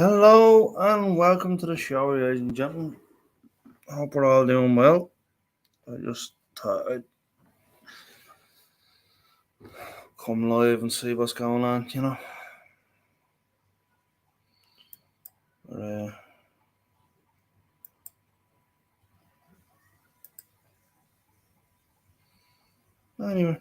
Hello and welcome to the show, ladies and gentlemen. Hope we're all doing well. I just thought I'd come live and see what's going on. But, anyway,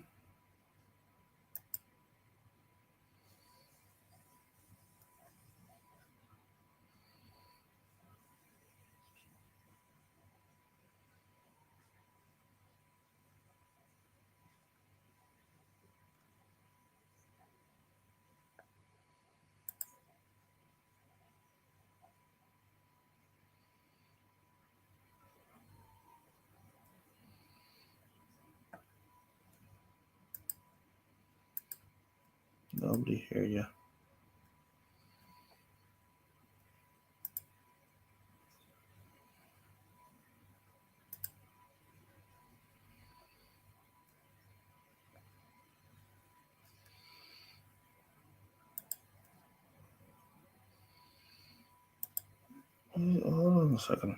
nobody here yet. Hold on a second.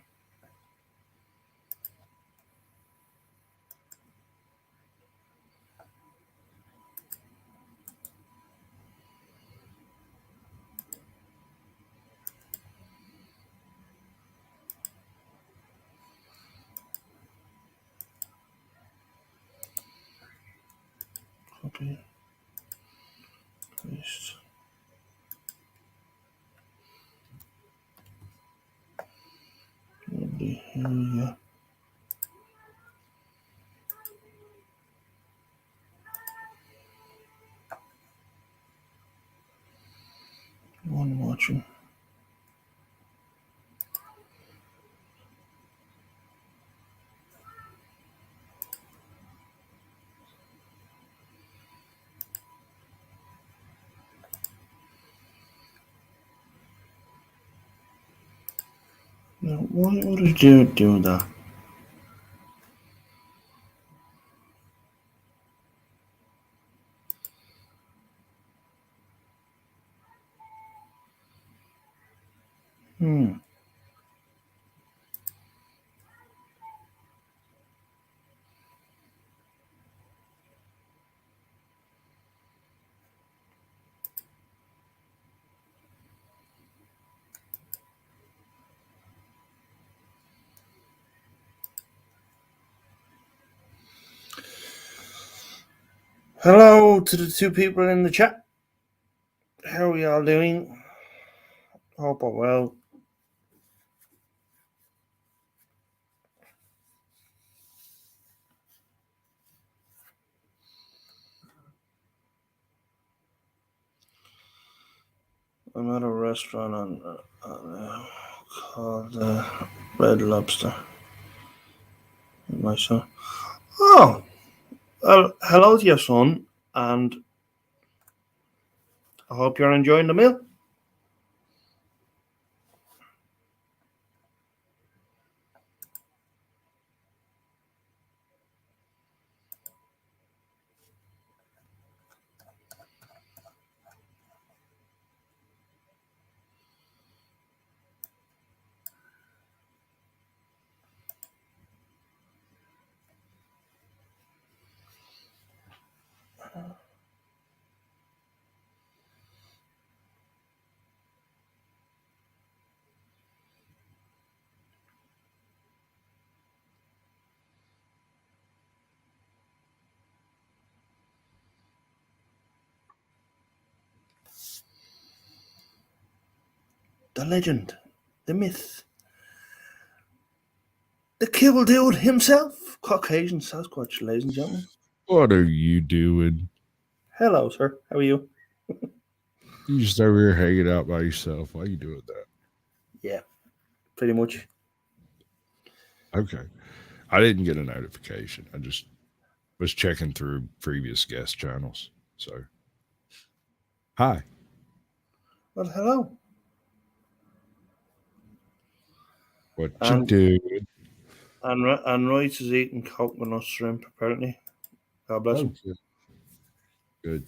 Copy, paste. Nobody here yet. One watching. Now, why would I do that? Hello to the two people in the chat. How are we all doing? Hope we're well. I'm at a restaurant called Red Lobster. My son. Oh, well, hello to your son, and I hope you're enjoying the meal. The legend, the myth, the kill dude himself, Caucasian Sasquatch, ladies and gentlemen. What are you doing? Hello, sir. How are you? You just over here hanging out by yourself. Why are you doing that? Yeah, pretty much. Okay. I didn't get a notification. I just was checking through previous guest channels. So, hi. Well, hello. What you And doing? and Royce is eating coconut shrimp, apparently. God bless Oh, him. good. Good.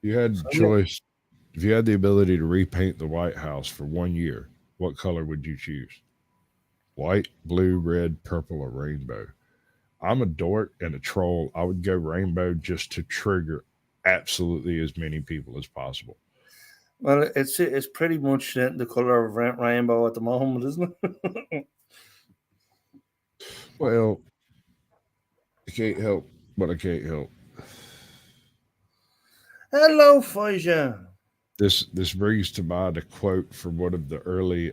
You had So, choice. If you had the ability to repaint the White House for 1 year, what color would you choose? White, blue, red, purple, or rainbow? I'm a dork and a troll. I would go rainbow just to trigger absolutely as many people as possible. well, it's pretty much the color of rainbow at the moment, isn't it? Well, I can't help but I can't help. Hello, Faja. This brings to mind a quote from one of the early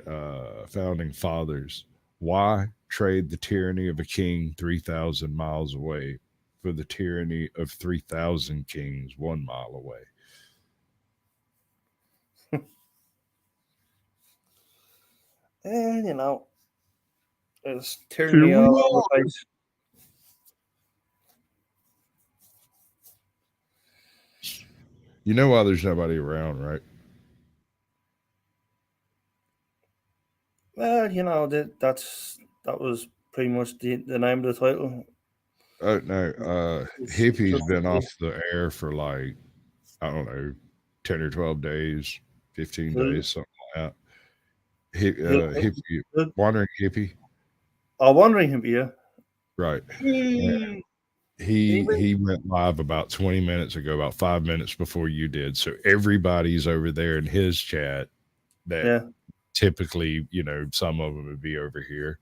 founding fathers. Why trade the tyranny of a king 3,000 miles away for the tyranny of 3,000 kings 1 mile away? And it's Here tyranny we all over the are. place. You know why there's nobody around, right? Well, that was pretty much the name of the title. Oh no, It's Hippie's just been off the air for like I don't know, 10 or 12 days, 15 days, something like that. Hippie, wandering hippie, wandering him, yeah. right? He, He went live about 20 minutes ago, about 5 minutes before you did. So everybody's over there in his chat that yeah. typically, some of them would be over here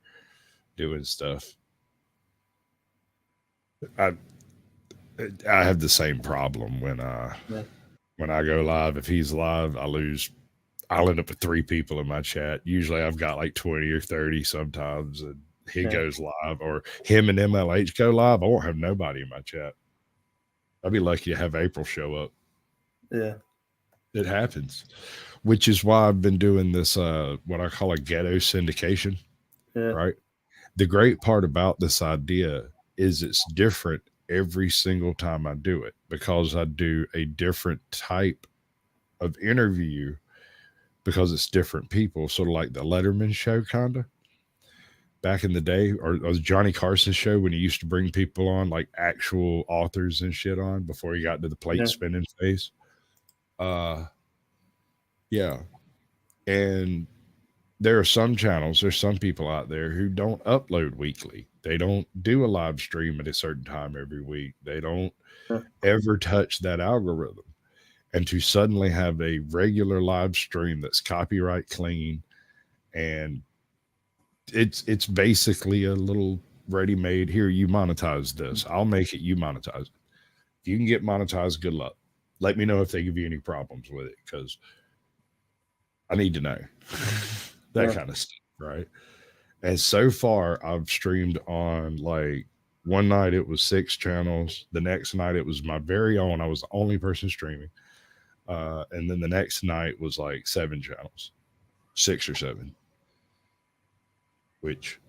doing stuff. I I have the same problem Yeah. when I go live. If he's live, I'll end up with 3 people in my chat. Usually I've got like 20 or 30 sometimes, and he Yeah. goes live, or him and MLH go live. I won't have nobody in my chat. I'd be lucky to have April show up. Yeah. It happens, which is why I've been doing this, what I call a ghetto syndication, Yeah. right? The great part about this idea is it's different every single time I do it because I do a different type of interview because it's different people. Sort of like the Letterman show, kind of back in the day, or the Johnny Carson show when he used to bring people on, like actual authors and shit on before he got to the plate Yeah. spinning phase. Yeah. And there's some people out there who don't upload weekly. They don't do a live stream at a certain time every week. They don't Yeah. ever touch that algorithm. And to suddenly have a regular live stream that's copyright clean, and it's basically a little ready-made, here, you monetize this. I'll make it, you monetize it. If you can get monetized, good luck. Let me know if they give you any problems with it, because I need to know that Yeah. kind of stuff, right? And so far, I've streamed on, like, one night it was 6 channels. The next night it was my very own. I was the only person streaming. And then the next night was like 7 channels, 6 or 7. Which,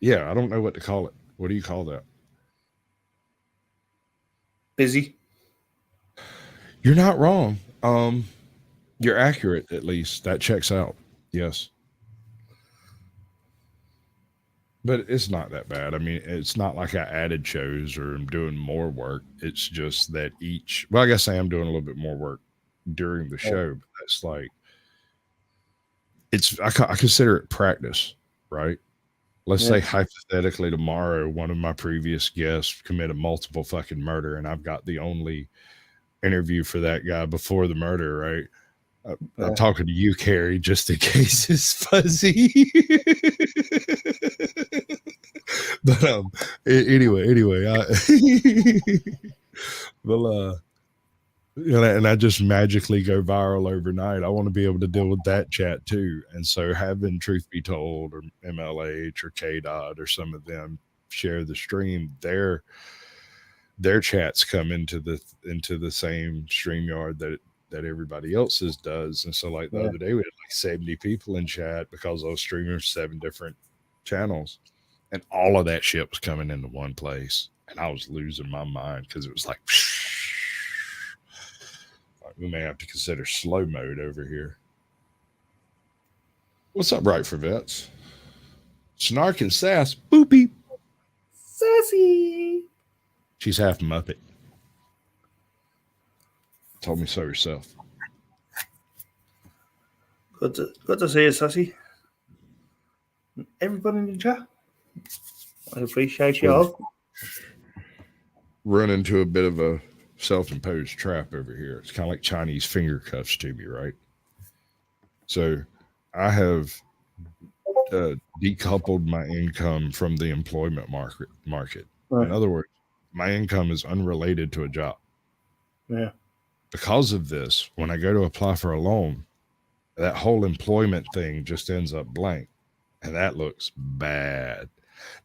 yeah, I don't know what to call it. What do you call that? Busy. You're not wrong. You're accurate, at least. That checks out. Yes. But it's not that bad. I mean, it's not like I added shows or I'm doing more work. It's just that I guess I am doing a little bit more work during the show, but that's like, I consider it practice, right? Let's say hypothetically tomorrow, one of my previous guests committed multiple fucking murder, and I've got the only interview for that guy before the murder, right? I'm talking to you, Carrie, just in case it's fuzzy. But anyway, well, and I just magically go viral overnight. I want to be able to deal with that chat too. And so having Truth Be Told or MLH or K Dot or some of them share the stream, their chats come into the same StreamYard that everybody else's does. And so like the other day we had like 70 people in chat because I was streaming 7 different channels, and all of that shit was coming into one place, and I was losing my mind because it was like we may have to consider slow mode over here. What's up, Right for Vets? Snark and Sass. Boopy. Sassy. She's half Muppet. told me so yourself. Good to see you, Sassy. Everybody in the chat. I appreciate you all. Run into a bit of a self-imposed trap over here. It's kind of like Chinese finger cuffs to me, right? So I have decoupled my income from the employment market. Right. In other words, my income is unrelated to a job. Yeah. Because of this, when I go to apply for a loan, that whole employment thing just ends up blank. And that looks bad.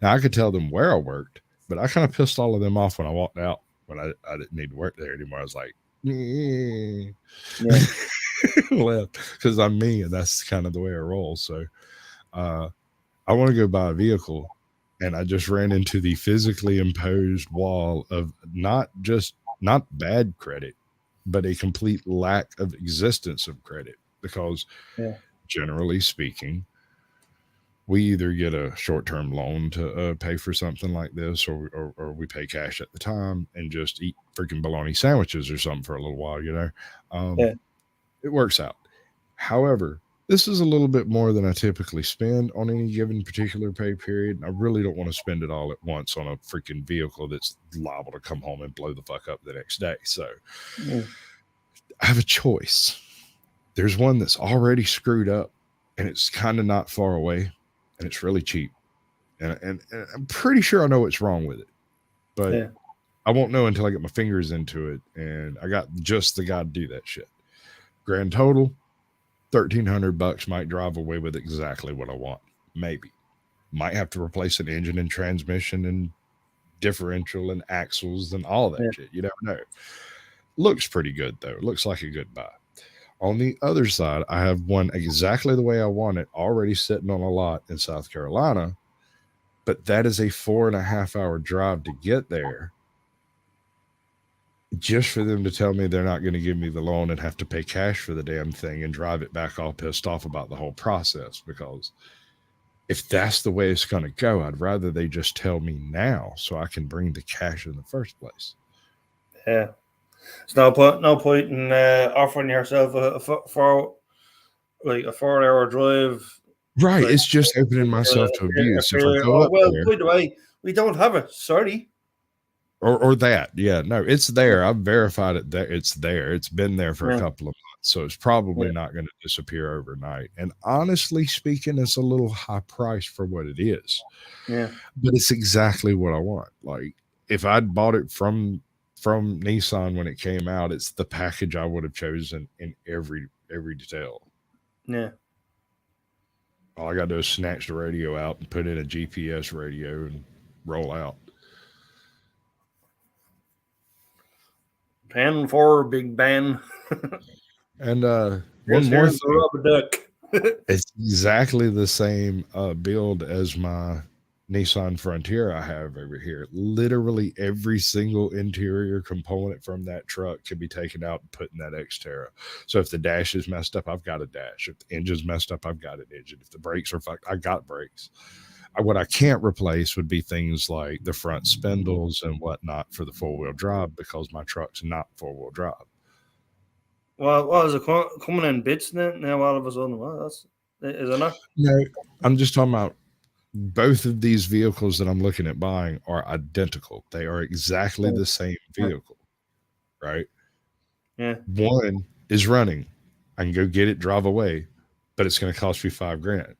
Now, I could tell them where I worked, but I kind of pissed all of them off when I walked out, when I didn't need to work there anymore. I was like, yeah. Left, because I'm me, and that's kind of the way I roll. So I want to go buy a vehicle, and I just ran into the physically imposed wall of not bad credit, but a complete lack of existence of credit. Because generally speaking, we either get a short-term loan to pay for something like this, or we pay cash at the time and just eat freaking bologna sandwiches or something for a little while, you know. It works out. However, this is a little bit more than I typically spend on any given particular pay period. I really don't want to spend it all at once on a freaking vehicle that's liable to come home and blow the fuck up the next day. So I have a choice. There's one that's already screwed up, and it's kind of not far away, and it's really cheap. And I'm pretty sure I know what's wrong with it, but I won't know until I get my fingers into it, and I got just the guy to do that shit. Grand total, $1,300 might drive away with exactly what I want. Maybe. Might have to replace an engine and transmission and differential and axles and all that shit. You never know. Looks pretty good, though. It looks like a good buy. On the other side, I have one exactly the way I want it already sitting on a lot in South Carolina, but that is a 4.5 hour drive to get there, just for them to tell me they're not going to give me the loan and have to pay cash for the damn thing and drive it back all pissed off about the whole process. Because if that's the way it's going to go, I'd rather they just tell me now so I can bring the cash in the first place. Yeah. It's no point in offering yourself a 4-hour drive. Right. It's just opening myself to abuse. If I go up there, by the way, we don't have it. Sorry. Or that. Yeah. No, it's there. I've verified it. There. It's there. It's been there for a couple of months. So it's probably not going to disappear overnight. And honestly speaking, it's a little high price for what it is. Yeah. But it's exactly what I want. Like, if I'd bought it from Nissan when it came out, it's the package I would have chosen in every detail. Yeah. All I got to do is snatch the radio out and put in a GPS radio and roll out. Pen for Big Ben. And one more thing. Rubber duck. It's exactly the same build as my Nissan Frontier I have over here. Literally every single interior component from that truck can be taken out and put in that Xterra. So if the dash is messed up, I've got a dash. If the engine's messed up, I've got an engine. If the brakes are fucked, I got brakes. What I can't replace would be things like the front spindles and whatnot for the 4-wheel drive, because my truck's not 4-wheel drive. Well, what is it coming in bits now all of a sudden? Well, is it not? No, I'm just talking about both of these vehicles that I'm looking at buying are identical. They are exactly the same vehicle, right? Yeah. One is running. I can go get it, drive away, but it's going to cost me $5,000.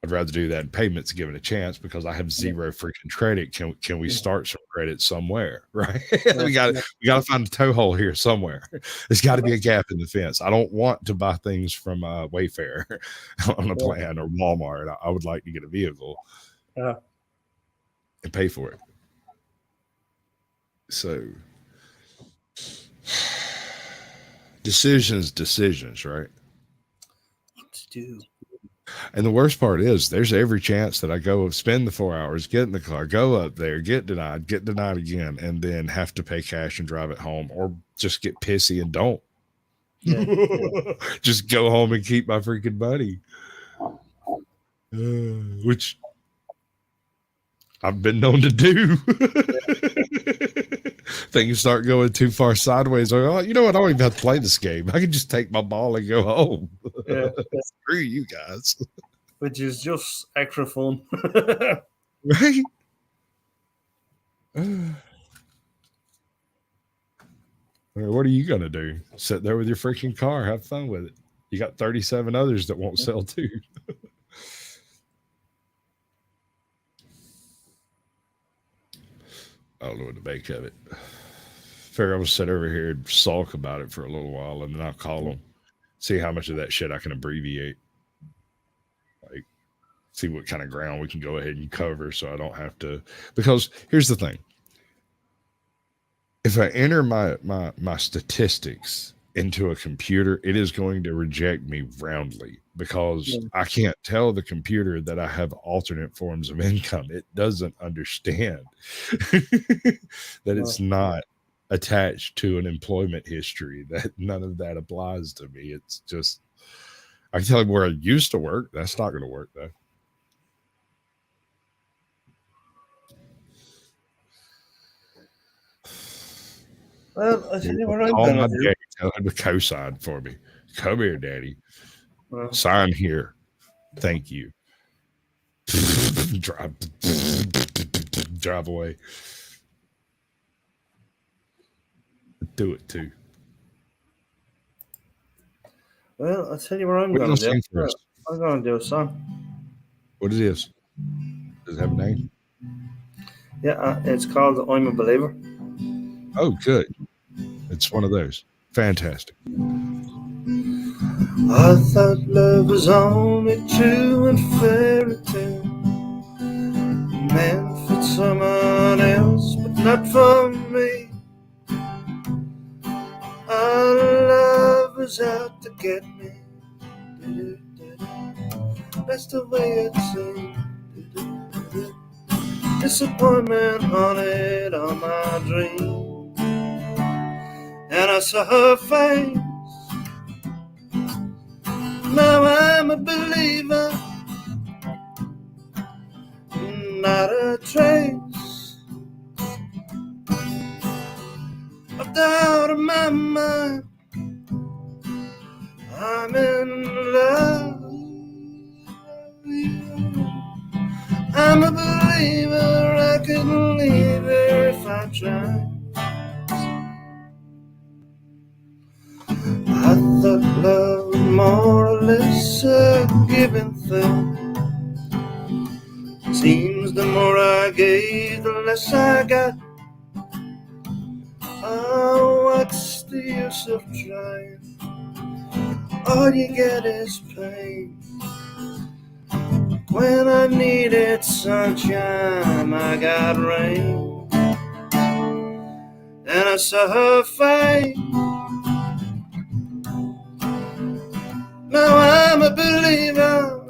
I'd rather do that in payments, give it a chance, because I have zero freaking credit. Can we start some credit somewhere, right? we got to find a toe hole here somewhere. There's got to be a gap in the fence. I don't want to buy things from Wayfair on a plan or Walmart. I would like to get a vehicle and pay for it. So decisions, right? What to do? And the worst part is, there's every chance that I go spend the 4 hours, get in the car, go up there, get denied again, and then have to pay cash and drive it home, or just get pissy and don't. Just go home and keep my freaking money. Which I've been known to do. things start going too far sideways. Like, oh, you know what? I don't even have to play this game. I can just take my ball and go home. Yeah, Screw you guys. which is just extra fun. Right? What are you going to do? Sit there with your freaking car, have fun with it. You got 37 others that won't sell too. I don't know what to make of it. Figure I'm going to sit over here and sulk about it for a little while, and then I'll call them, see how much of that shit I can abbreviate. Like, see what kind of ground we can go ahead and cover so I don't have to. Because here's the thing. If I enter my statistics into a computer, it is going to reject me roundly because I can't tell the computer that I have alternate forms of income. It doesn't understand that it's not attached to an employment history, that none of that applies to me. It's just, I can tell you where I used to work. That's not going to work though. Well, I tell you what I'm Call going my to do. daddy, tell him to co-sign for me. Come here, daddy. Well, Sign here. Thank you. Drive away. Do it too. well, I tell you what I'm What are you going to gonna do. sing for us? I'm going to do a song. What is this? Does it have a name? Yeah, it's called I'm a Believer. Oh, good. It's one of those. Fantastic. I thought love was only true and fairy tale, meant for someone else, but not for me. Our love was out to get me. That's the way it seemed. Disappointment haunted all my dreams, and I saw her face. Now I'm a believer, not a trace of doubt in my mind. I'm in love. I'm a believer, I couldn't leave her if I tried. I thought love was more or less a given thing. Seems the more I gave, the less I got. Oh, what's the use of trying? All you get is pain. When I needed sunshine, I got rain. And I saw her face. Now I'm a believer,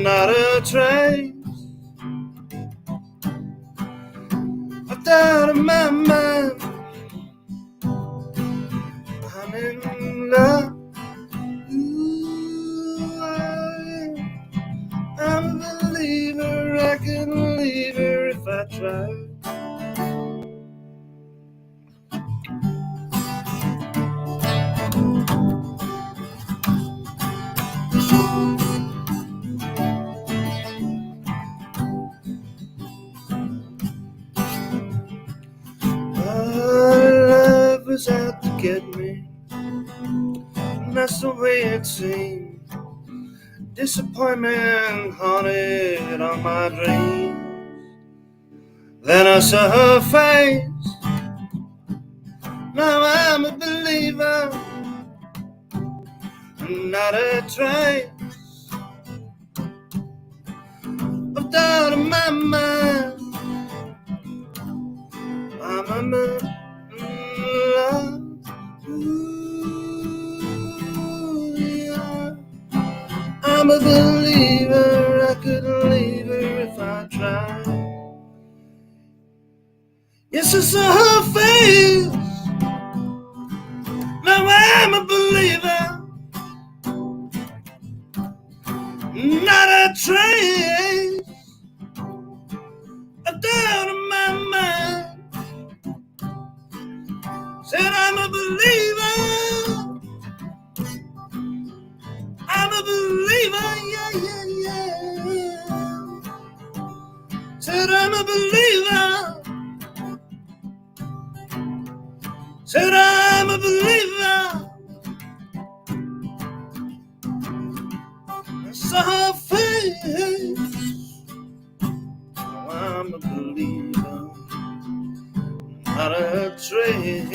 not a trace of doubt in my mind. I'm in love. I'm a believer, I couldn't leave her if I tried. Our love was out to get me, and that's the way it seemed. Disappointment haunted all my dreams. Then I saw her face. Now I'm a believer, not a trace of doubt in my mind. I'm in love. Ooh, yeah. I'm a believer, I couldn't leave her if I tried. Yes, I saw her face. Now I'm a believer, not a trace Said I'm a believer. I'm a believer, yeah, yeah, yeah. Said I'm a believer. Said I'm a believer. I saw her face. Oh, I'm a believer. Not a trace.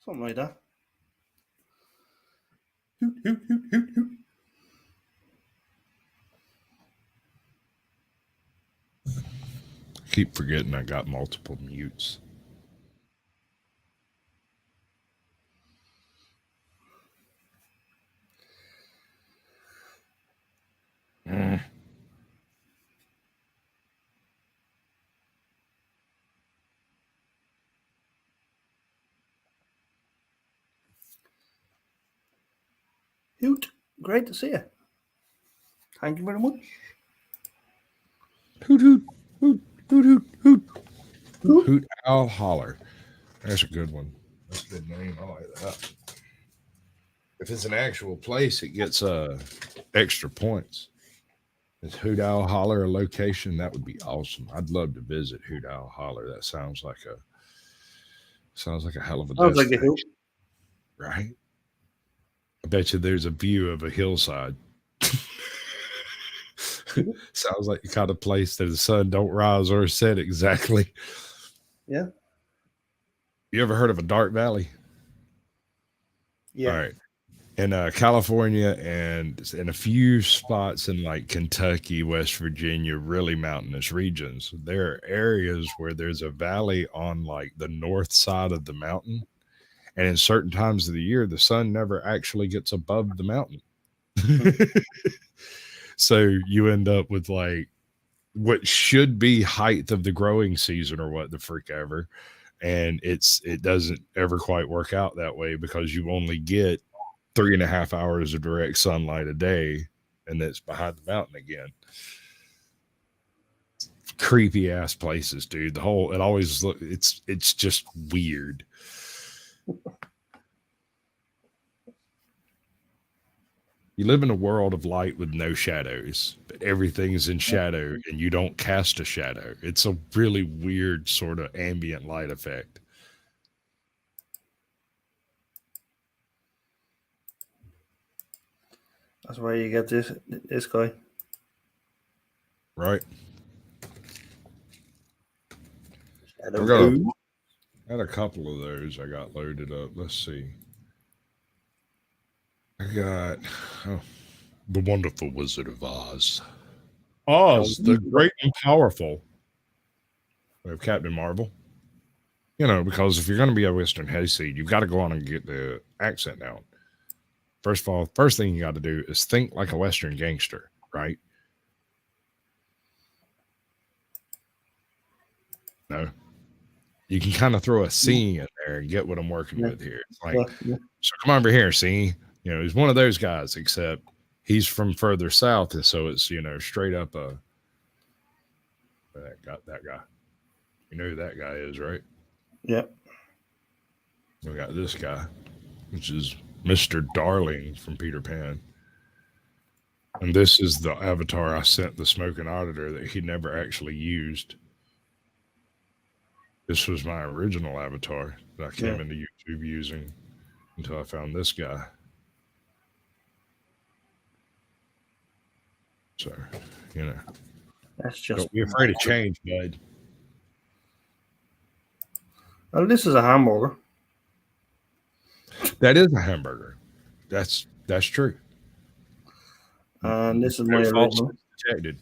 Something like that. Hoot, hoot, hoot, hoot, hoot. Keep forgetting I got multiple mutes. Hoot, great to see you. Thank you very much. Hoot, hoot, hoot, hoot, hoot, hoot. Hoot. Hoot, owl, holler. That's a good one. That's a good name. I like that. If it's an actual place, it gets extra points. Is Hoot Owl Holler a location? That would be awesome. I'd love to visit Hoot Owl Holler. That sounds like a hell of a Sounds like a destination, hoot. right? I bet you there's a view of a hillside. Sounds like the kind of place that the sun don't rise or set exactly. Yeah. You ever heard of a dark valley? Yeah. All right. In California and in a few spots in like Kentucky, West Virginia, really mountainous regions, there are areas where there's a valley on like the north side of the mountain. And in certain times of the year, the sun never actually gets above the mountain. So you end up with like what should be height of the growing season or what the freak ever. And it doesn't ever quite work out that way because you only get 3.5 hours of direct sunlight a day, and that's behind the mountain again. Creepy ass places, dude. It always it's just weird. You live in a world of light with no shadows, but everything is in shadow and you don't cast a shadow. It's a really weird sort of ambient light effect. That's where you get this guy. Right? Shadow. I had a couple of those I got loaded up. Let's see. I got The Wonderful Wizard of Oz. Oz, the great and powerful. We have Captain Marvel. You know, because if you're going to be a Western hayseed, you've got to go on and get the accent down. First of all, first thing you got to do is think like a Western gangster, right? No. You can kind of throw a C in there and get what I'm working with here. It's like, so come over here, see? You know, he's one of those guys, except he's from further south, and so it's, you know, straight up that guy. You know who that guy is, right? Yep. We got this guy, which is Mr. Darling from Peter Pan. And this is the avatar I sent the Smoking Auditor that he never actually used. This was my original avatar that I came into YouTube using until I found this guy. So, you know. That's just. Don't be afraid of change, bud. Well, this is a hamburger. That is a hamburger. That's true. And this is my original. Detected.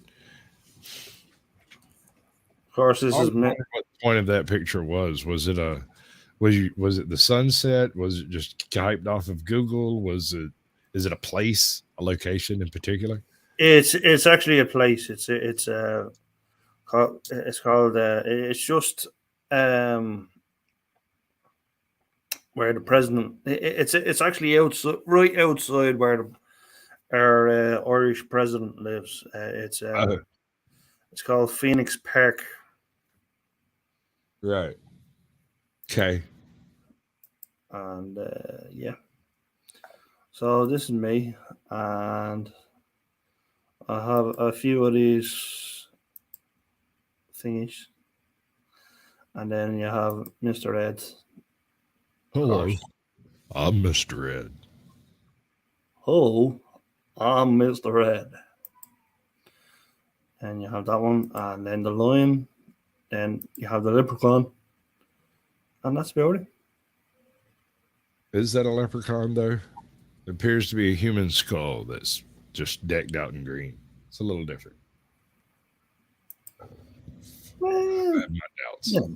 Of course, this is what the point of that picture was. Was it the sunset? Was it just hyped off of Google? Is it a place, a location in particular? It's actually a place. It's called it's just where the president. It's actually right outside where our Irish president lives. It's called Phoenix Park. Right. Okay. And yeah. So this is me, and I have a few of these thingies, and then you have Mr. Ed. Hello. I'm Mr. Ed. Hello, I'm Mr. Ed. And you have that one, and then the lion, then you have the leprechaun, and that's about it. Is that a leprechaun, though? It appears to be a human skull that's just decked out in green. It's a little different. Well, I have my doubts. yeah.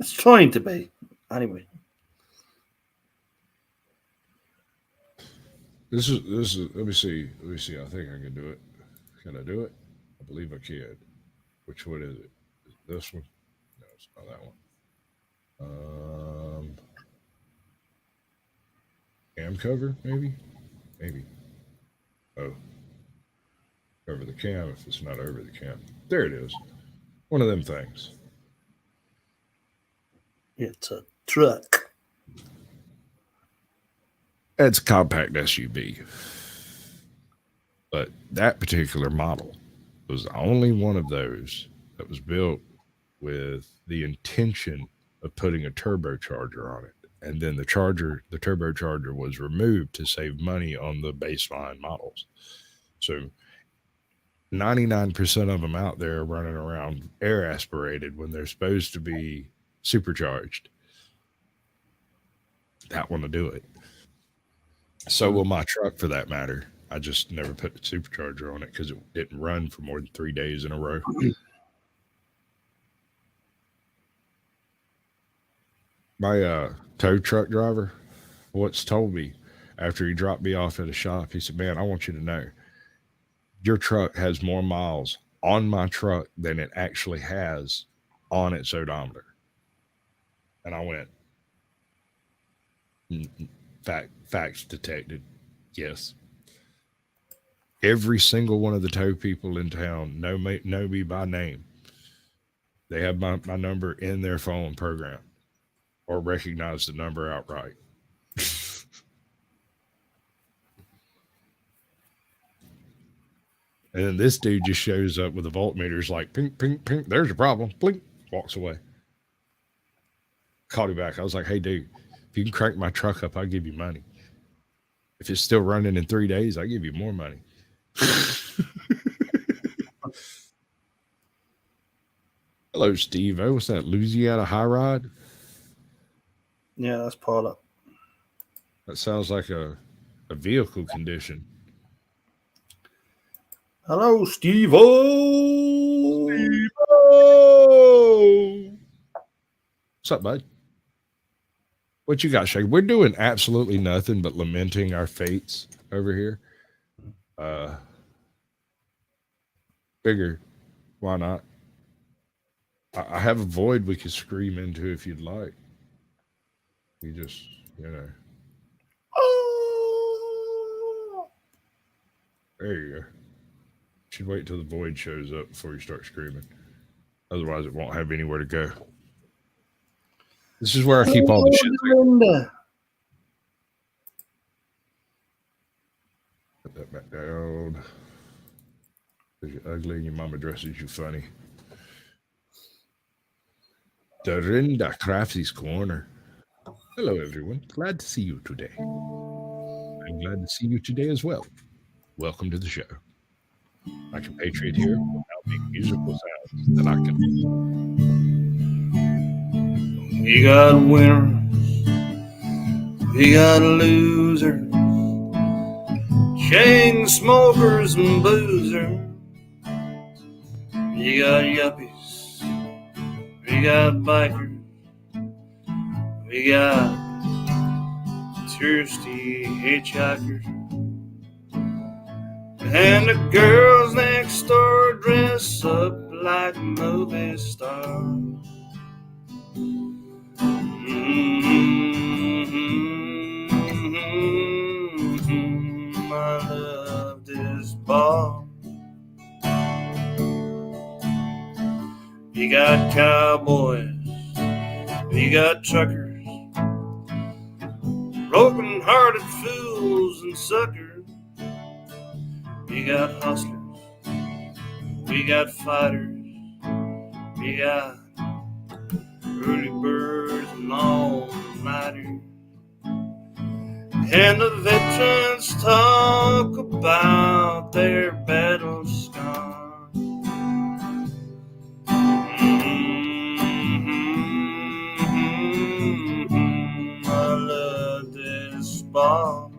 It's trying to be. Anyway. This is. Let me see. I think I can do it. Can I do it? I believe I can. Which one is it? Is it this one? No, it's not that one. Cam cover, maybe? Maybe. Oh. Over the cam if it's not over the cam. There it is. One of them things. It's a truck. It's a compact SUV. But that particular model was the only one of those that was built with the intention of putting a turbocharger on it. And then the turbocharger was removed to save money on the baseline models. So 99% of them out there are running around air aspirated when they're supposed to be supercharged. That one to do it. So will my truck, for that matter. I just never put the supercharger on it because it didn't run for more than 3 days in a row. My tow truck driver once told me after he dropped me off at a shop, he said, "Man, I want you to know your truck has more miles on my truck than it actually has on its odometer." And I went, facts detected. Yes. Every single one of the tow people in town know me by name. They have my number in their phone program or recognize the number outright. And then this dude just shows up with the voltmeters like, ping, ping, ping, there's your problem. Blink, walks away. Called him back. I was like, "Hey, dude, if you can crank my truck up, I'll give you money. If it's still running in 3 days, I'll give you more money." Hello, Steve. Oh, what's that? Louisiana High Rod? Yeah, that's Paula. That sounds like a vehicle condition. Hello, Steve-O! Steve-O! What's up, bud? What you got, Shake? We're doing absolutely nothing but lamenting our fates over here. Figure, why not? I have a void we could scream into if you'd like. You just, there you go. Should wait till the void shows up before you start screaming. Otherwise, it won't have anywhere to go. This is where I keep all the shit. Put that back down. Because you're ugly and your mama dresses you funny. Dorinda Crafty's Corner. Hello, everyone. Glad to see you today. I'm glad to see you today as well. Welcome to the show. My compatriot here will now make musical sounds that I can. We got winners. We got losers. Chain smokers and boozers. We got yuppies. We got bikers. We got thirsty hitchhikers. And the girls next door dress up like movie stars. Mm-hmm. You got cowboys, you got truckers, broken-hearted fools and suckers. You got hustlers, we got fighters, we got early birds and all-nighters. And the veterans talk about their battle scars. I love this bar.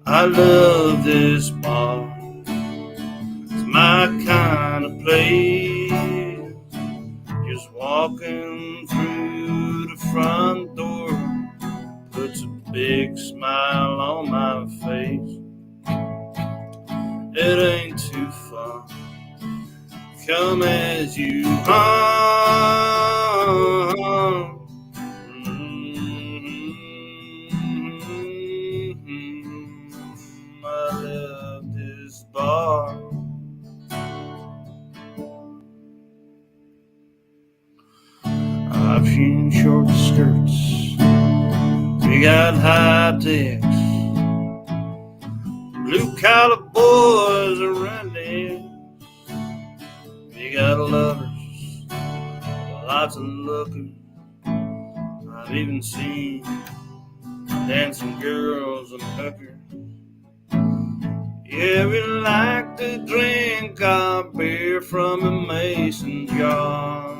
I love this bar. It's my kind of place. Just walking through the front door puts a big smile on my face. It ain't too far. Come as you are. I love this bar. I've seen short skirts, we got high decks, blue collar boys are rednecks. We got lovers, lots of lookers. I've even seen dancing girls and hookers. Yeah, we like to drink our beer from a mason jar.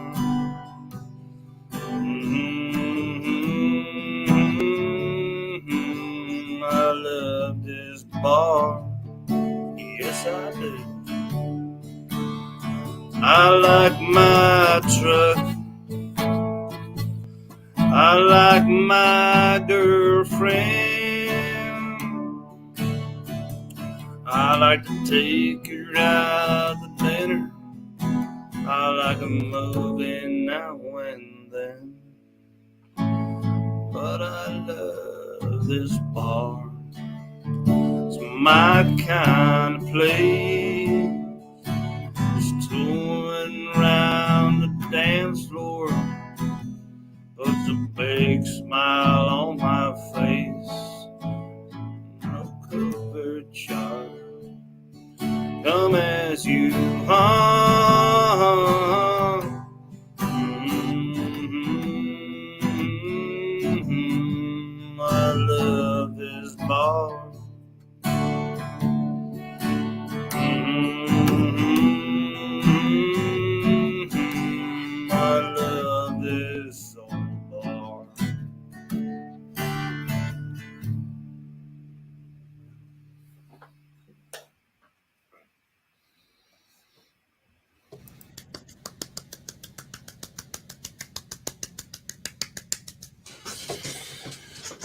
I love this bar. Yes, I do. I like my truck. I like my girlfriend. I like to take her out to dinner. I like a movie now and then. But I love this bar. It's my kind of place. Just touring around the dance floor puts a big smile on my face. No cover charge. Come as you are. I love this bar. I love this old bar.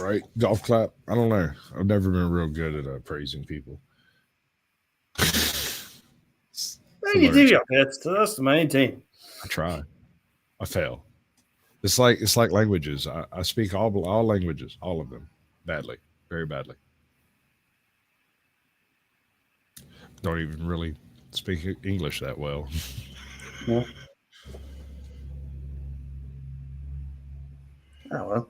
Right? Golf clap. I don't know. I've never been real good at praising people. You do your best. That's the main thing. I try. I fail. It's like languages. I speak all languages, all of them, badly, very badly. Don't even really speak English that well. Yeah. Oh well,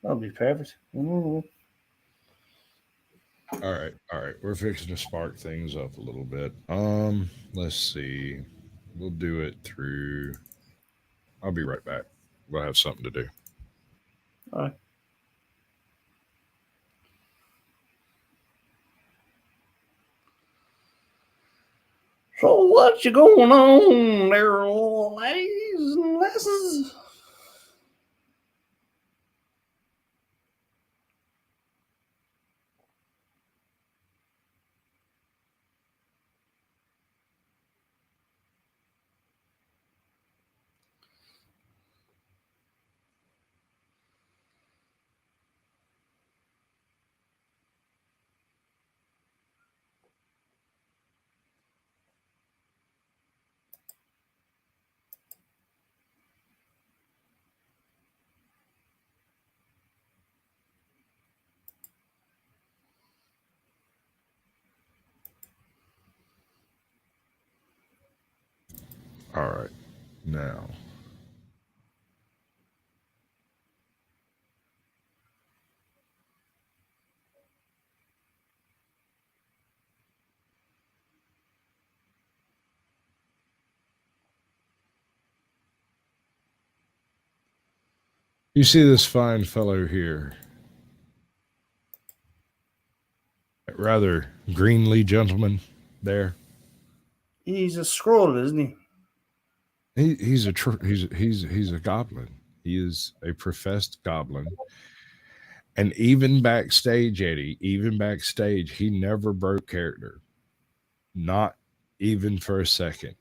that'll be perfect. All right, all right. We're fixing to spark things up a little bit. Let's see. We'll do it through. I'll be right back. We'll have something to do. All right. So what you going on there, ladies and lasses? All right. Now. You see this fine fellow here, that rather greenly gentleman there. He's a scroll, isn't he? He's a goblin. He is a professed goblin. And even backstage, Eddie, even backstage, he never broke character. Not even for a second.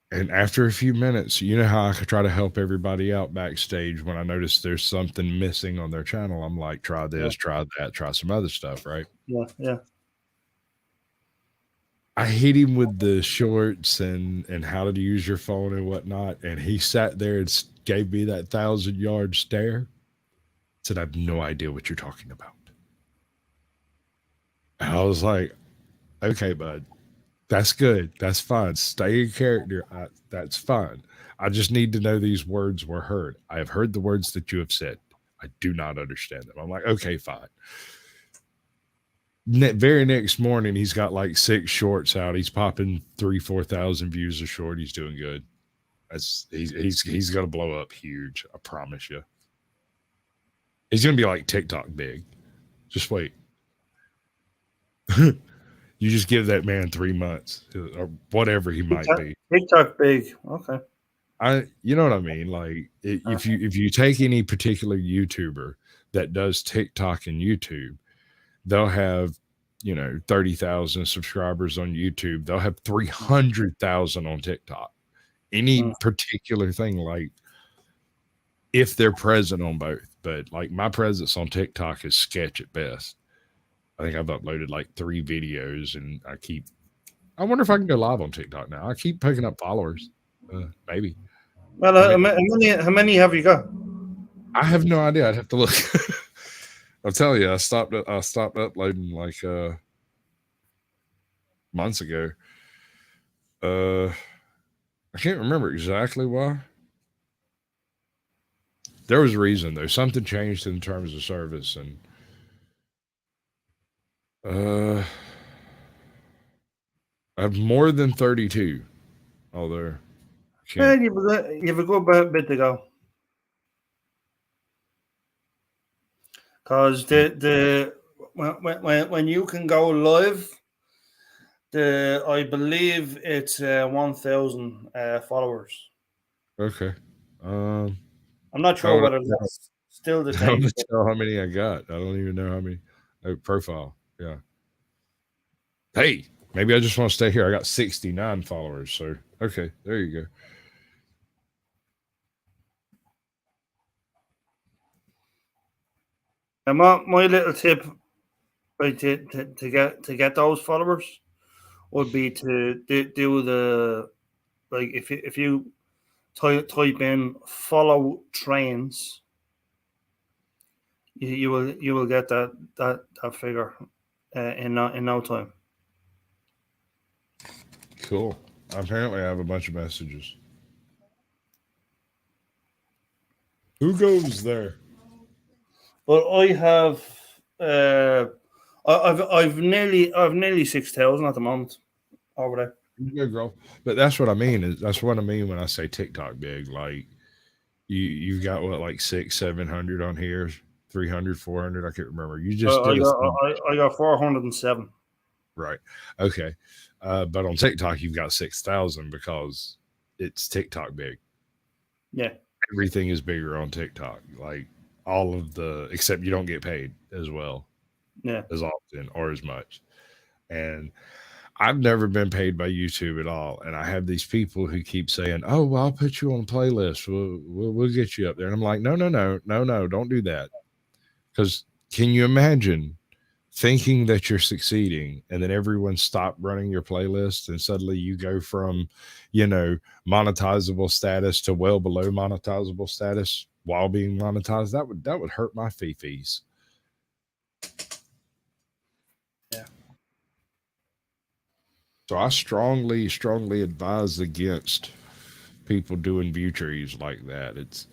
And after a few minutes, you know how I could try to help everybody out backstage when I notice there's something missing on their channel. I'm like, try this, try that, try some other stuff, right? Yeah. I hit him with the shorts and how to use your phone and whatnot. And he sat there and gave me that 1,000-yard stare. Said, I have no idea what you're talking about. And I was like, okay, bud, that's good. That's fine. Stay in character. That's fine. I just need to know these words were heard. I have heard the words that you have said. I do not understand them. I'm like, okay, fine. Very next morning, he's got like 6 shorts out. He's popping 3,000-4,000 views a short. He's doing good. He's gonna blow up huge. I promise you. He's gonna be like TikTok big. Just wait. You just give that man 3 months or whatever he might be. TikTok big. Okay. You know what I mean? Like if you take any particular YouTuber that does TikTok and YouTube, they'll have, 30,000 subscribers on YouTube. They'll have 300,000 on TikTok. Any particular thing, like if they're present on both. But like my presence on TikTok is sketch at best. I think I've uploaded like 3 videos, and I wonder if I can go live on TikTok now. I keep picking up followers. Maybe. Well, how many have you got? I have no idea. I'd have to look. I'll tell you, I stopped uploading like months ago. I can't remember exactly why. There was a reason though. Something changed in terms of service, and I have more than 32. Although, you've a good bit to go. Because when you can go live, I believe it's 1,000 followers. Okay. I'm not sure whether that's still the case. I don't know how many I got. I don't even know how many. Profile. Yeah. Hey, maybe I just want to stay here. I got 69 followers. So, okay, there you go. And my little tip, right, to get those followers would be to do the, like, if you type in follow trains, you will get that figure in no time. Cool. Apparently, I have a bunch of messages. Who goes there? But I have I've nearly 6,000 at the moment over there. Yeah, girl. But that's what I mean. That's what I mean when I say TikTok big. Like you've got what, like 600-700 on here, 300, 400. I can't remember. You just I got 407. Right. Okay. But on TikTok, you've got 6,000 because it's TikTok big. Yeah. Everything is bigger on TikTok. Like all of except you don't get paid as well. Yeah. As often or as much. And I've never been paid by YouTube at all. And I have these people who keep saying, oh, well, I'll put you on a playlist. We'll get you up there. And I'm like, no, don't do that. Because can you imagine thinking that you're succeeding and then everyone stopped running your playlist and suddenly you go from, monetizable status to well below monetizable status while being monetized? That would hurt my fees. Yeah. So I strongly, strongly advise against people doing view trees like that. It's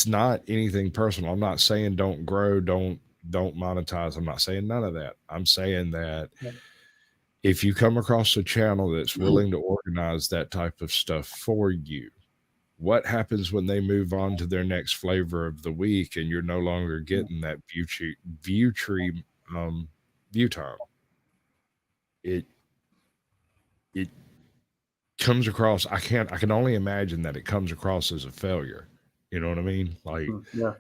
not anything personal. I'm not saying don't grow, don't monetize. I'm not saying none of that. I'm saying that Yeah. if you come across a channel that's willing to organize that type of stuff for you, what happens when they move on to their next flavor of the week and you're no longer getting that view tree view time? It it comes across, I can only imagine that it comes across as a failure. You know what I mean? Like, Yeah.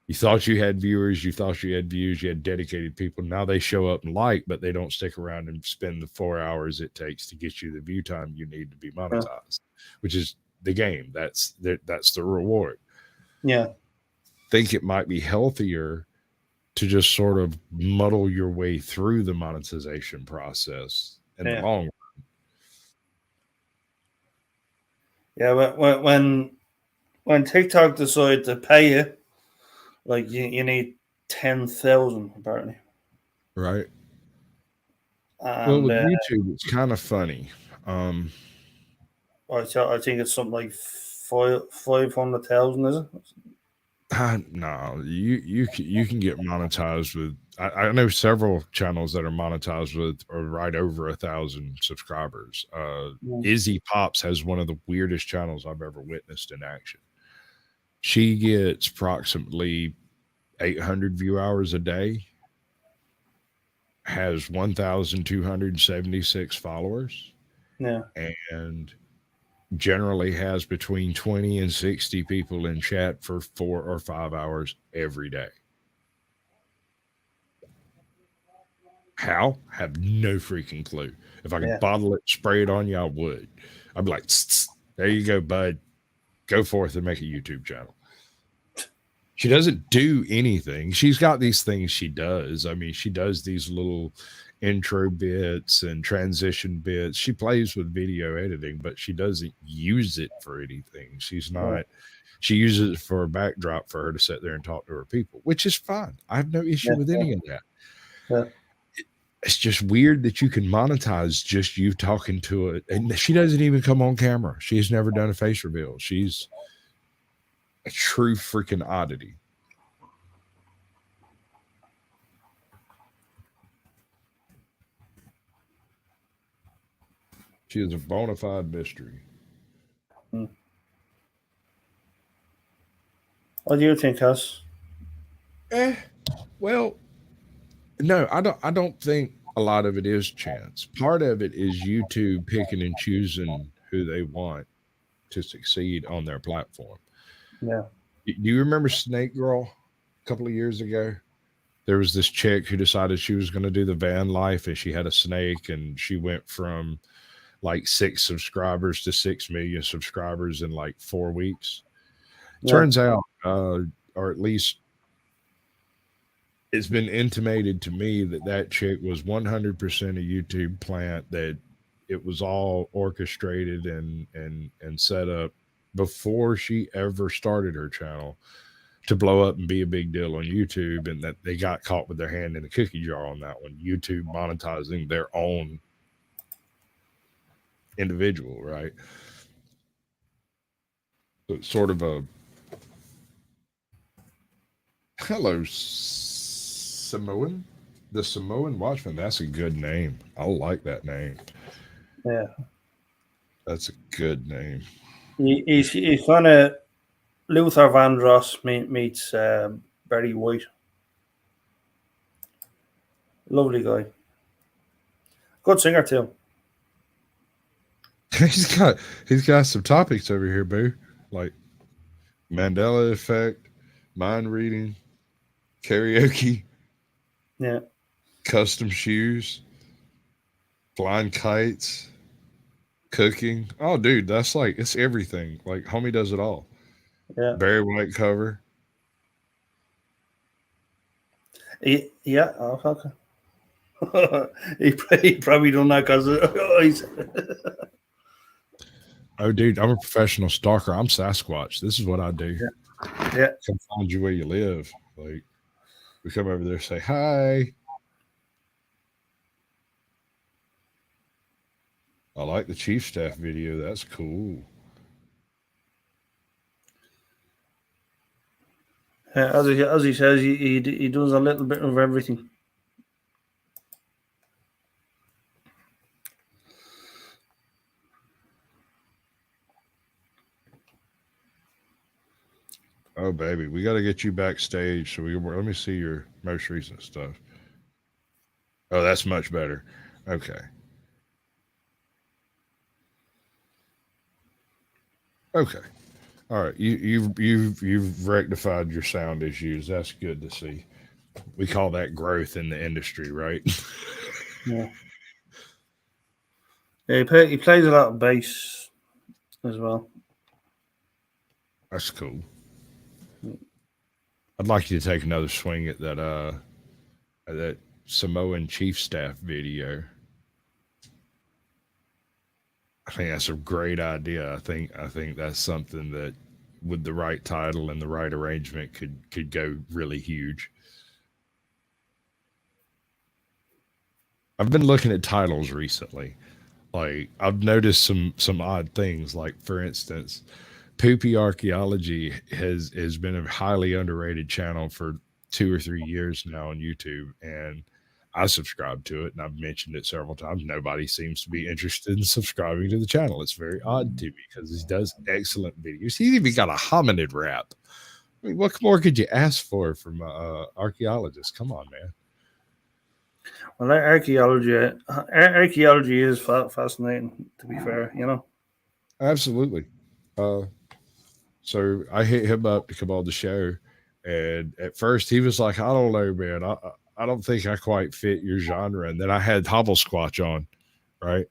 you thought you had viewers, you thought you had views, you had dedicated people. Now they show up and like, but they don't stick around and spend the 4 hours it takes to get you the view time you need to be Yeah. monetized, which is the game. That's the reward. Yeah. Think it might be healthier to just sort of muddle your way through the monetization process in the Yeah. long run. Yeah. When TikTok decide to pay you, like you need 10,000 apparently. Right. Well, And with YouTube, it's kind of funny. I think it's something like 500,000, is it? No, you can get monetized with. I know several channels that are monetized with or right over 1,000 subscribers. Izzy Pops has one of the weirdest channels I've ever witnessed in action. She gets approximately 800 view hours a day, has 1,276 followers, Yeah. and generally has between 20 and 60 people in chat for 4 or 5 hours every day. How? Have no freaking clue. If I could bottle it, spray it on you, I would. I'd be like, tss, tss, there you go, bud. Go forth and make a YouTube channel. She doesn't do anything. She's got these things she does. I mean, she does these little intro bits and transition bits. She plays with video editing, but she doesn't use it for anything. She's not, she uses it for a backdrop for her to sit there and talk to her people, which is fine. I have no issue with any of that. Yeah. It's just weird that you can monetize just you talking to it. And she doesn't even come on camera. She's never done a face reveal. She's a true freaking oddity. She is a bona fide mystery. What do you think, Huss? Well, no, I don't think a lot of it is chance. Part of it is YouTube picking and choosing who they want to succeed on their platform. Yeah. Do you remember Snake Girl a couple of years ago? There was this chick who decided she was going to do the van life and she had a snake and she went from like 6 subscribers to 6 million subscribers in like 4 weeks. Yeah. Turns out, or at least it's been intimated to me that chick was 100% a YouTube plant, that it was all orchestrated and set up before she ever started her channel to blow up and be a big deal on YouTube, and that they got caught with their hand in the cookie jar on that one. YouTube monetizing their own individual, right? So it's sort of a hello, Samoan. The Samoan Watchman. That's a good name. I like that name. Yeah. That's a good name. He's kind of Luther Vandross meets Barry White. Lovely guy. Good singer too. He's got some topics over here, boo. Like Mandela effect, mind reading, karaoke. Yeah. Custom shoes, flying kites, cooking. Oh, dude, that's like, it's everything. Like, homie does it all. Yeah. Barry White cover. Yeah. Oh, okay. he probably done that because oh, dude, I'm a professional stalker. I'm Sasquatch. This is what I do. Yeah. Come find you where you live. Like, we come over there, say hi. I like the chief staff video. That's cool. As he says, he does a little bit of everything. Oh, baby, we got to get you backstage. So let me see your most recent stuff. Oh, that's much better. Okay. Okay. All right. You've rectified your sound issues. That's good to see. We call that growth in the industry, right? Yeah. Yeah, he plays a lot of bass as well. That's cool. I'd like you to take another swing at that Samoan chief staff video. I think that's a great idea. I think that's something that with the right title and the right arrangement could go really huge. I've been looking at titles recently. Like I've noticed some odd things. Like for instance, Poopy Archaeology has been a highly underrated channel for 2 or 3 years now on YouTube, and I subscribe to it, and I've mentioned it several times. Nobody seems to be interested in subscribing to the channel. It's very odd to me because he does excellent videos. He's even got a hominid rap. I mean, what more could you ask for from archaeologist? Come on, man. Well, archaeology is fascinating. To be fair, Absolutely. So I hit him up to come on the show, and at first he was like, "I don't know, man. I don't think I quite fit your genre." And then I had Hobble Squatch on, right?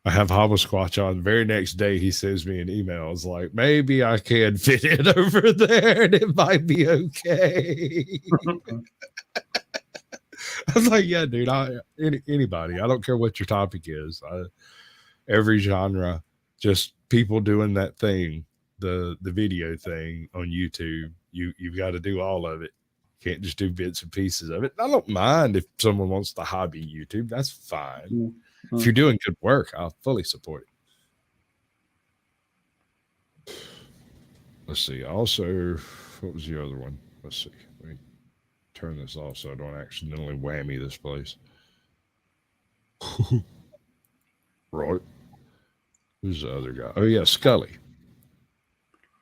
I have Hobble Squatch on. The very next day, he sends me an email. It's like, maybe I can fit in over there, and it might be okay. I was like, yeah, dude. Anybody. I don't care what your topic is. Every genre, just people doing that thing, the video thing on YouTube. You've got to do all of it. Can't just do bits and pieces of it. I don't mind if someone wants to hobby YouTube. That's fine. Mm-hmm. If you're doing good work, I'll fully support it. Let's see. Also, what was the other one? Let's see. Let me turn this off so I don't accidentally whammy this place. Right. Who's the other guy? Oh, yeah, Scully.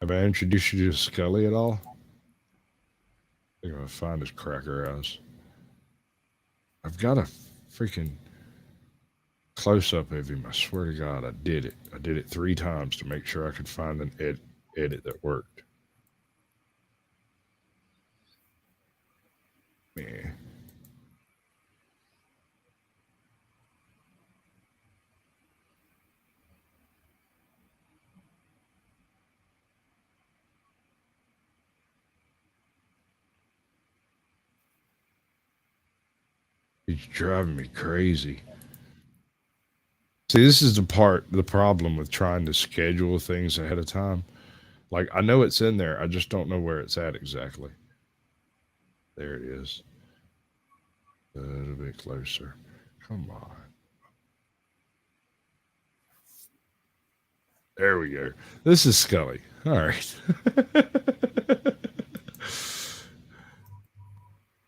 Have I introduced you to Scully at all? I think I'm going to find his cracker ass. I've got a freaking close-up of him. I swear to God, I did it. I did it 3 times to make sure I could find an edit that worked. Man. He's driving me crazy. See, this is the problem with trying to schedule things ahead of time. Like, I know it's in there. I just don't know where it's at exactly. There it is. A little bit closer. Come on. There we go. This is Scully. All right.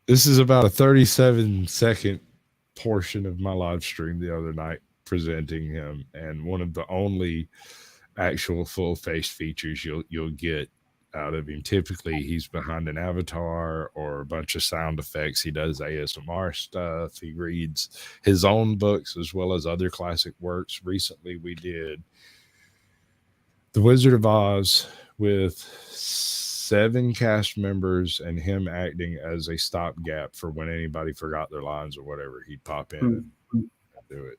This is about a 37-second portion of my live stream the other night presenting him, and one of the only actual full face features you'll get out of him. Typically, he's behind an avatar or a bunch of sound effects. He does ASMR stuff. He reads his own books as well as other classic works. Recently, we did The Wizard of Oz with 7 cast members and him acting as a stopgap for when anybody forgot their lines or whatever. He'd pop in and do it.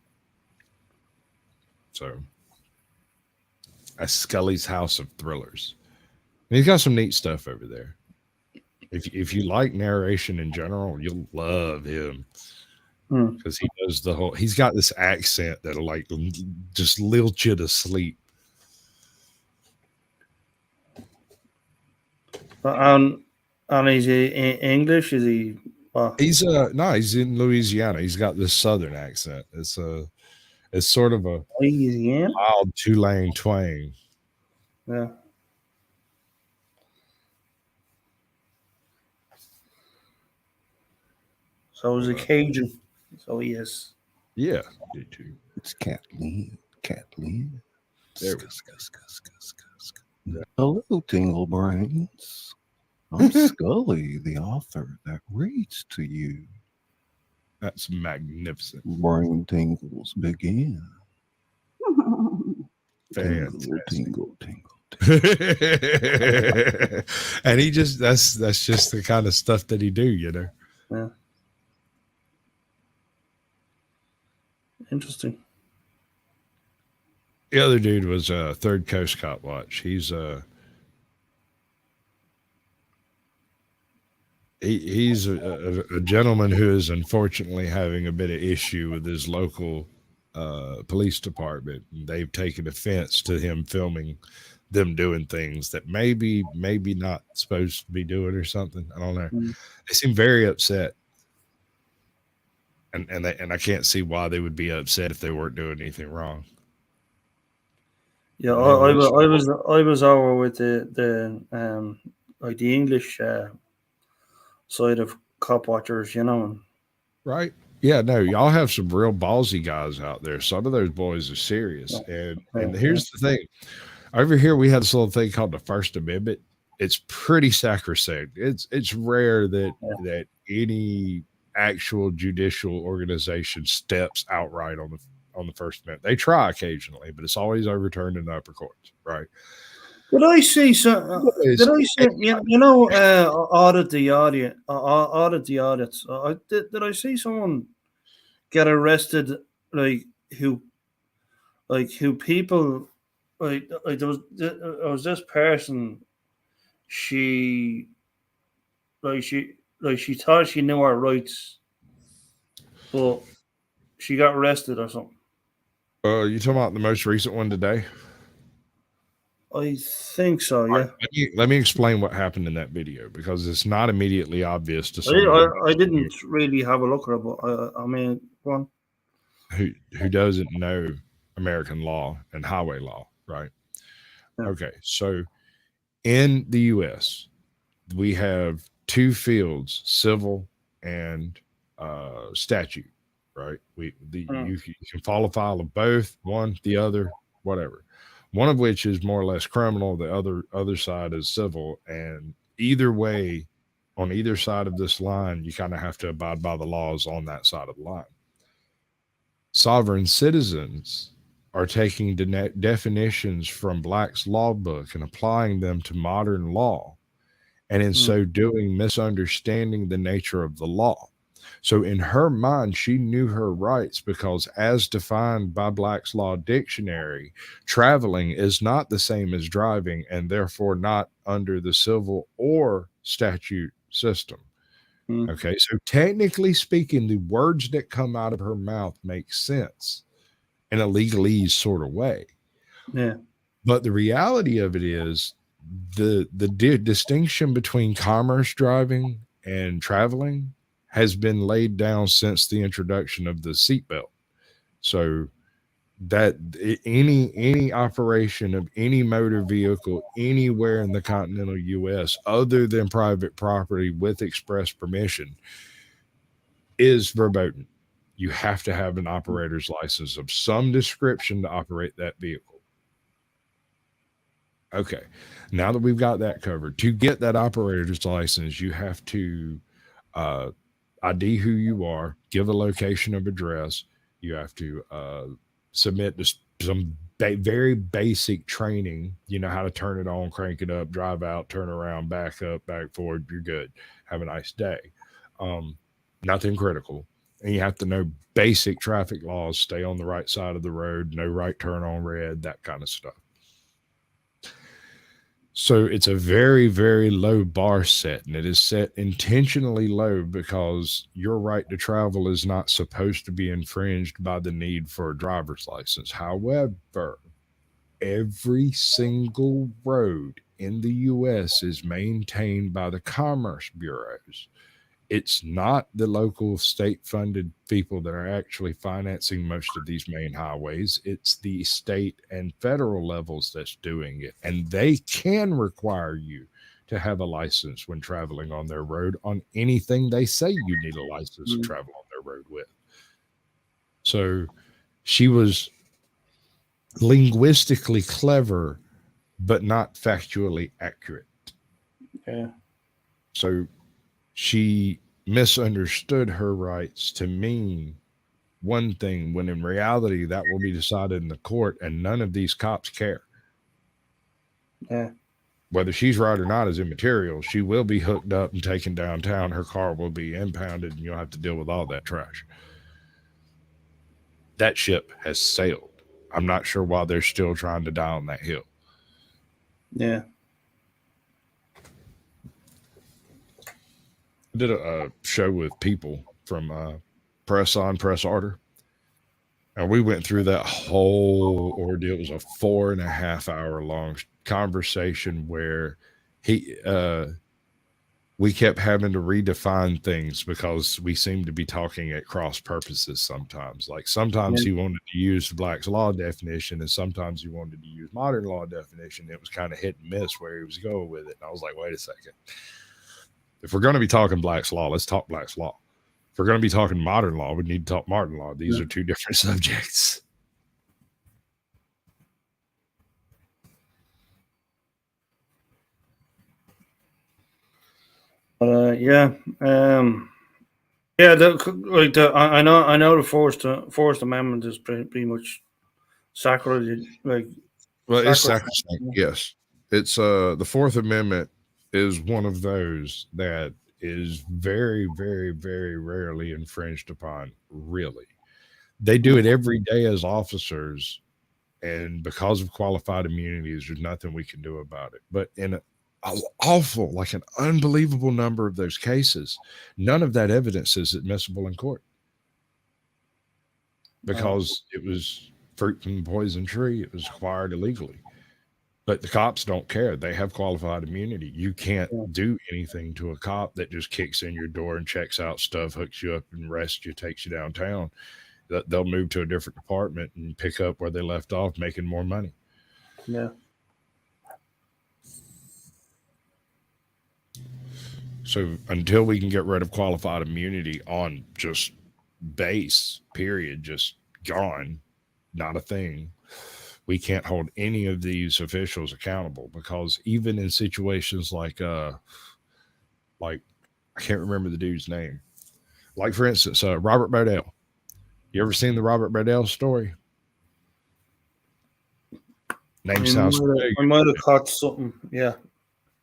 So that's Scully's House of Thrillers. And he's got some neat stuff over there. If you like narration in general, you'll love him because he does the whole. He's got this accent that'll like just lilt you to sleep. And is he English? Is he? He's no, he's in Louisiana. He's got this southern accent. It's It's sort of a Yeah. wild two-lane twang. Yeah. So he's a Cajun. So he is. Yeah, you too. It's Kathleen. Kathleen. There we Hello, Tingle Brains. I'm Scully, the author that reads to you. That's magnificent. Brain tingles begin. Fantastic. Tingle, tingle. And he just that's just the kind of stuff that he do, you know. Yeah. Interesting. The other dude was Third Coast Cop Watch. He's he's a gentleman who is unfortunately having a bit of issue with his local police department. They've taken offense to him filming them doing things that maybe not supposed to be doing or something. I don't know. They seem very upset, and I can't see why they would be upset if they weren't doing anything wrong. Yeah, I was over with the like the English side of cop watchers, you know. Right. Yeah, no, y'all have some real ballsy guys out there. Some of those boys are serious. And here's the thing. Over here we have this little thing called the First Amendment. It's pretty sacrosanct. It's rare that any actual judicial organization steps outright on the First Amendment. They try occasionally, but it's always overturned in the upper courts, right? Did I see some? Did I see? You know, audit the audience. Audit the audits. Did I see someone get arrested? Like who people like there was this person. She thought she knew her rights, but she got arrested or something. You talking about the most recent one today? I think so, yeah. Let me explain what happened in that video because it's not immediately obvious to someone. I didn't really have a look at it, but I mean, one who doesn't know American law and highway law, right? Yeah. Okay, so in the U.S., we have two fields: civil and statute, right? You can follow file of both, one, the other, whatever. One of which is more or less criminal. The other side is civil. And either way, on either side of this line, you kind of have to abide by the laws on that side of the line. Sovereign citizens are taking definitions from Black's law book and applying them to modern law. And in so doing, misunderstanding the nature of the law. So in her mind, she knew her rights because as defined by Black's Law Dictionary, traveling is not the same as driving and therefore not under the civil or statute system. Okay, so technically speaking, the words that come out of her mouth make sense in a legalese sort of way. Yeah. But the reality of it is the distinction between commerce driving and traveling has been laid down since the introduction of the seatbelt. So that any operation of any motor vehicle anywhere in the continental U.S. other than private property with express permission is verboten. You have to have an operator's license of some description to operate that vehicle. Okay, now that we've got that covered, to get that operator's license, you have to ID who you are, give a location of address. You have to submit some very basic training. You know how to turn it on, crank it up, drive out, turn around, back up, back forward. You're good. Have a nice day. Nothing critical. And you have to know basic traffic laws, stay on the right side of the road, no right turn on red, that kind of stuff. So it's a very, very low bar set, and it is set intentionally low because your right to travel is not supposed to be infringed by the need for a driver's license. However, every single road in the U.S. is maintained by the commerce bureaus. it's not the local state funded people that are actually financing most of these main highways. It's the state and federal levels that's doing it. And they can require you to have a license when traveling on their road on anything they say you need a license to travel on their road with. So she was linguistically clever, but not factually accurate. Yeah. So she misunderstood her rights to mean one thing when in reality that will be decided in the court, and none of these cops care. Yeah. Whether she's right or not is immaterial. She will be hooked up and taken downtown. Her car will be impounded, and you'll have to deal with all that trash. That ship has sailed. I'm not sure why they're still trying to die on that hill. Yeah. I did a show with people from Press On, Press Order. And we went through that whole ordeal. It was a 4.5 hour long conversation where we kept having to redefine things because we seemed to be talking at cross purposes sometimes. Like sometimes he wanted to use Black's Law definition, and sometimes he wanted to use modern law definition. It was kind of hit and miss where he was going with it. And I was like, wait a second. If we're going to be talking Black's Law, let's talk Black's Law. If we're going to be talking modern law, we need to talk modern law. These are two different subjects. But I know the First Amendment is pretty much sacrosanct. Well, it's sacrosanct. Yes, it's the Fourth Amendment is one of those that is very, very, very rarely infringed upon. Really, they do it every day as officers, and because of qualified immunities, there's nothing we can do about it. But in an unbelievable number of those cases, none of that evidence is admissible in court because it was fruit from the poison tree. It was acquired illegally. But the cops don't care. They have qualified immunity. You can't do anything to a cop that just kicks in your door and checks out stuff, hooks you up and arrests you, takes you downtown. They'll move to a different department and pick up where they left off, making more money. Yeah. So until we can get rid of qualified immunity on just base, period, just gone, not a thing, we can't hold any of these officials accountable, because even in situations like I can't remember the dude's name. Like, for instance, Robert Bodell. You ever seen the Robert Bodell story? Name sounds familiar. I might have caught something. Yeah.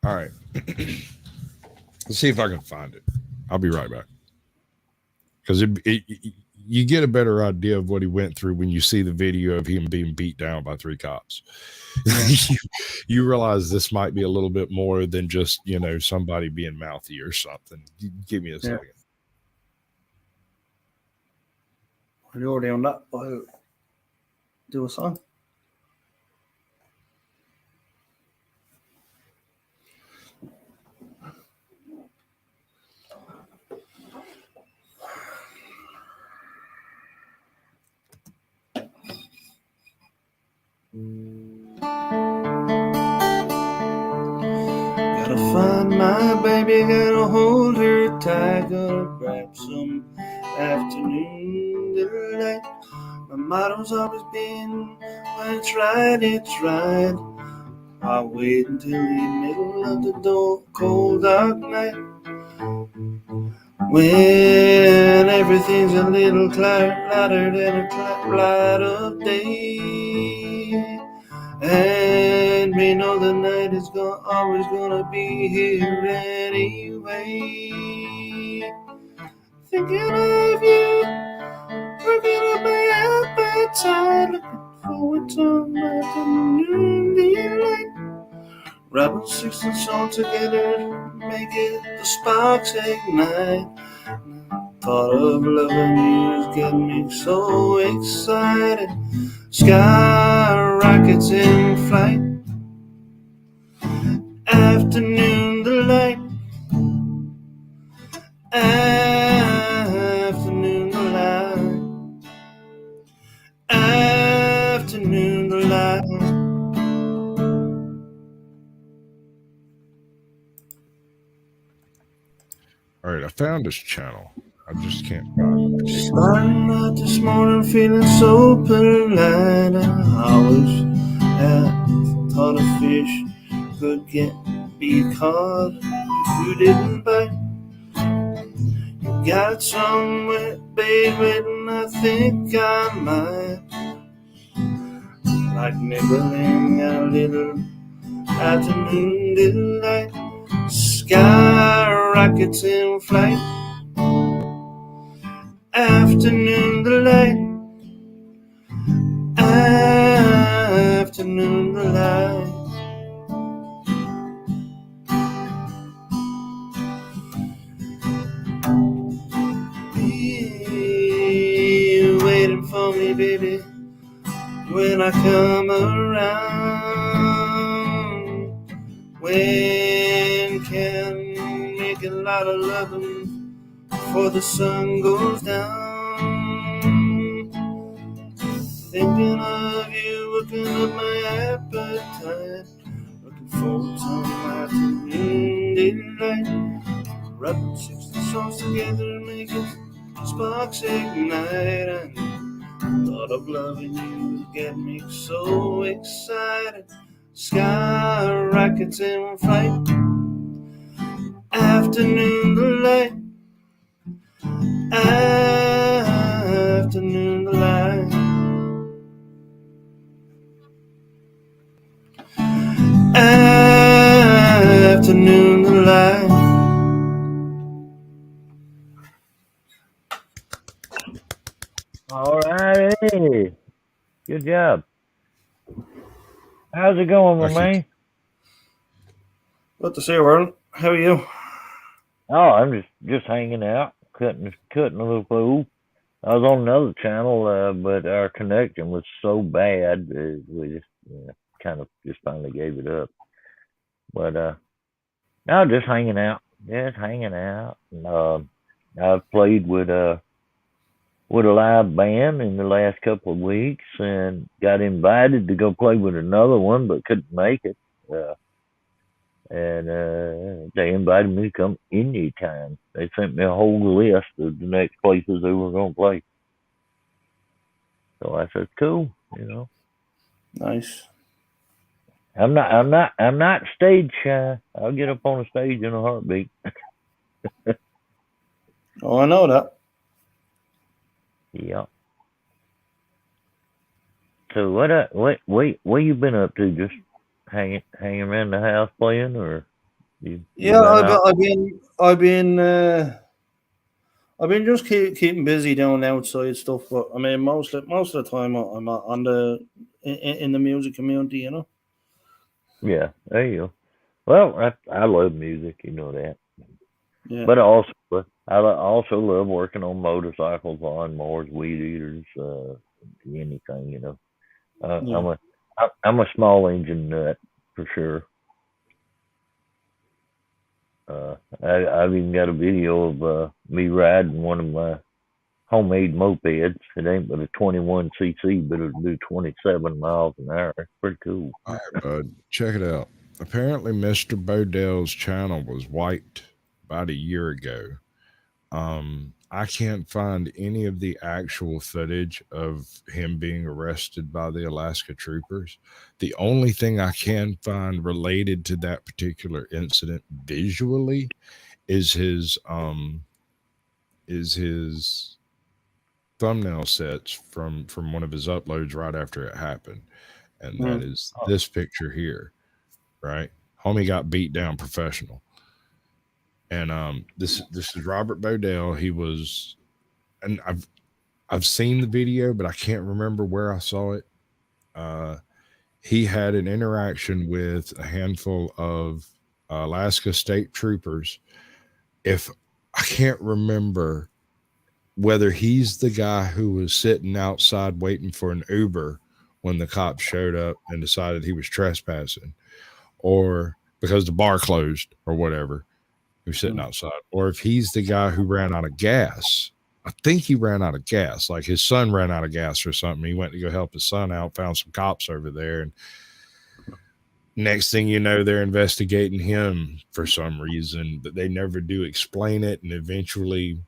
All right. Let's see if I can find it. I'll be right back. Because you get a better idea of what he went through when you see the video of him being beat down by 3 cops. You realize this might be a little bit more than just, somebody being mouthy or something. Give me a second. You're already on that. I'll do a song. Gotta find my baby, gotta hold her tight, gotta grab some afternoon delight. My motto's always been, when it's right, it's right. I'll wait until the middle of the cold dark night, when everything's a little lighter than a light of day, and we know the night is always gonna be here anyway. Thinking of you, working on my appetite, looking forward to my afternoon delight. Rubbing 6 and salt together, make it the sparks ignite. Thought of loving you is getting me so excited. Sky rockets in flight, afternoon delight. All right, I found his channel. I just can't find it. Starting out this morning feeling so polite. I always had thought a fish could be caught if you didn't bite. You got some wet bait waiting, I think I might. Like nibbling a little afternoon delight. Sky rockets in flight. Afternoon delight. Afternoon delight. Be waiting for me, baby, when I come around. When can make a lot of loving before the sun goes down. Thinking of you, working up my appetite. Looking forward to my afternoon daylight. Rubbing 60 songs together, making sparks ignite. And the thought of loving you get me so excited. Sky rockets in flight. Afternoon delight. Afternoon delight. Afternoon delight. All righty. Good job. How's it going, my Okay. man? What to say, Warren? How are you? Oh, I'm just hanging out, cutting a little food. I was on another channel, but our connection was so bad we just kind of just finally gave it up. But no, just hanging out, And I've played with a live band in the last couple of weeks, and got invited to go play with another one, but couldn't make it. And they invited me to come anytime. They sent me a whole list of the next places they were going to play. So I said, "Cool, Nice. I'm not stage shy. I'll get up on a stage in a heartbeat." Oh, I know that. Yeah. So what you been up to? Just hanging around the house playing, or you Yeah, got out? I've been just keeping busy doing outside stuff, but I mean, most of the time I'm on in the music community. Yeah, there you go. Well, I love music, you know that. Yeah, But I also love working on motorcycles, lawnmowers, weed eaters, anything. Uh, yeah. I'm a I'm a small engine nut for sure. I've even got a video of me riding one of my homemade mopeds. It ain't but a 21cc, but it'll do 27 miles an hour. It's pretty cool. All right, bud. Check it out. Apparently, Mr. Bodell's channel was wiped about a year ago. I can't find any of the actual footage of him being arrested by the Alaska troopers. The only thing I can find related to that particular incident visually is his thumbnail sets from one of his uploads right after it happened, and that is Oh, this picture here. Right, homie got beat down professional. And this is Robert Bodell. He was, and I've seen the video, but I can't remember where I saw it. He had an interaction with a handful of Alaska state troopers. If I can't remember whether he's the guy who was sitting outside waiting for an Uber when the cops showed up and decided he was trespassing, or because the bar closed or whatever. Who's sitting outside, or if he's the guy who ran out of gas. I think he ran out of gas, like his son ran out of gas or something. He went to go help his son out, found some cops over there, and Next thing you know, they're investigating him for some reason, but they never do explain it. And eventually,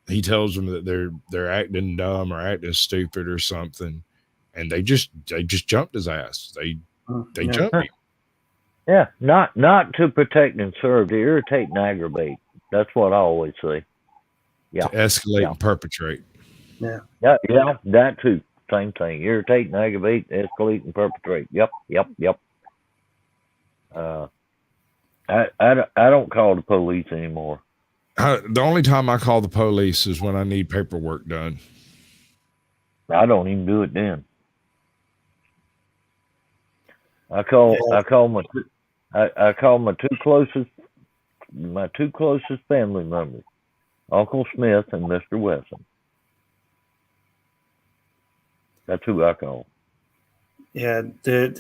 he tells them that they're acting dumb or acting stupid or something, and they just jumped his ass. They Yeah. jumped him. Yeah, not to protect and serve, to irritate and aggravate. That's what I always say. Yeah, To escalate yeah. and perpetrate. Yeah, that too. Same thing. Irritate and aggravate, escalate and perpetrate. Yep. I don't call the police anymore. The only time I call the police is when I need paperwork done. I don't even do it then. I call my two closest family members, Uncle Smith and Mr. Wesson. That's who I call. Yeah, they're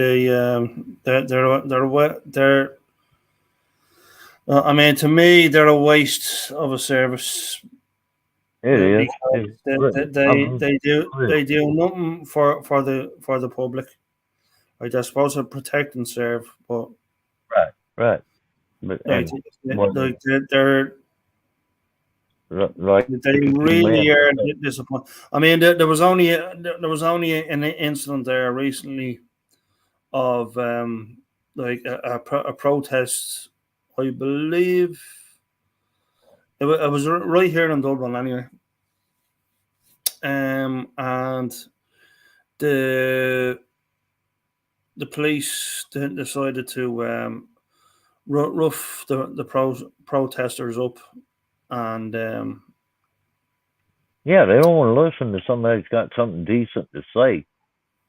I mean, to me, they're a waste of a service. It is. Because they do nothing for the public. Like, they're supposed to protect and serve, but Right. But like, well, they're like they really are disappointed. I mean, there was only an incident there recently of like a protest. I believe it was right here in Dublin anyway. And the police decided to rough the protesters up, and yeah, they don't want to listen to somebody who's got something decent to say.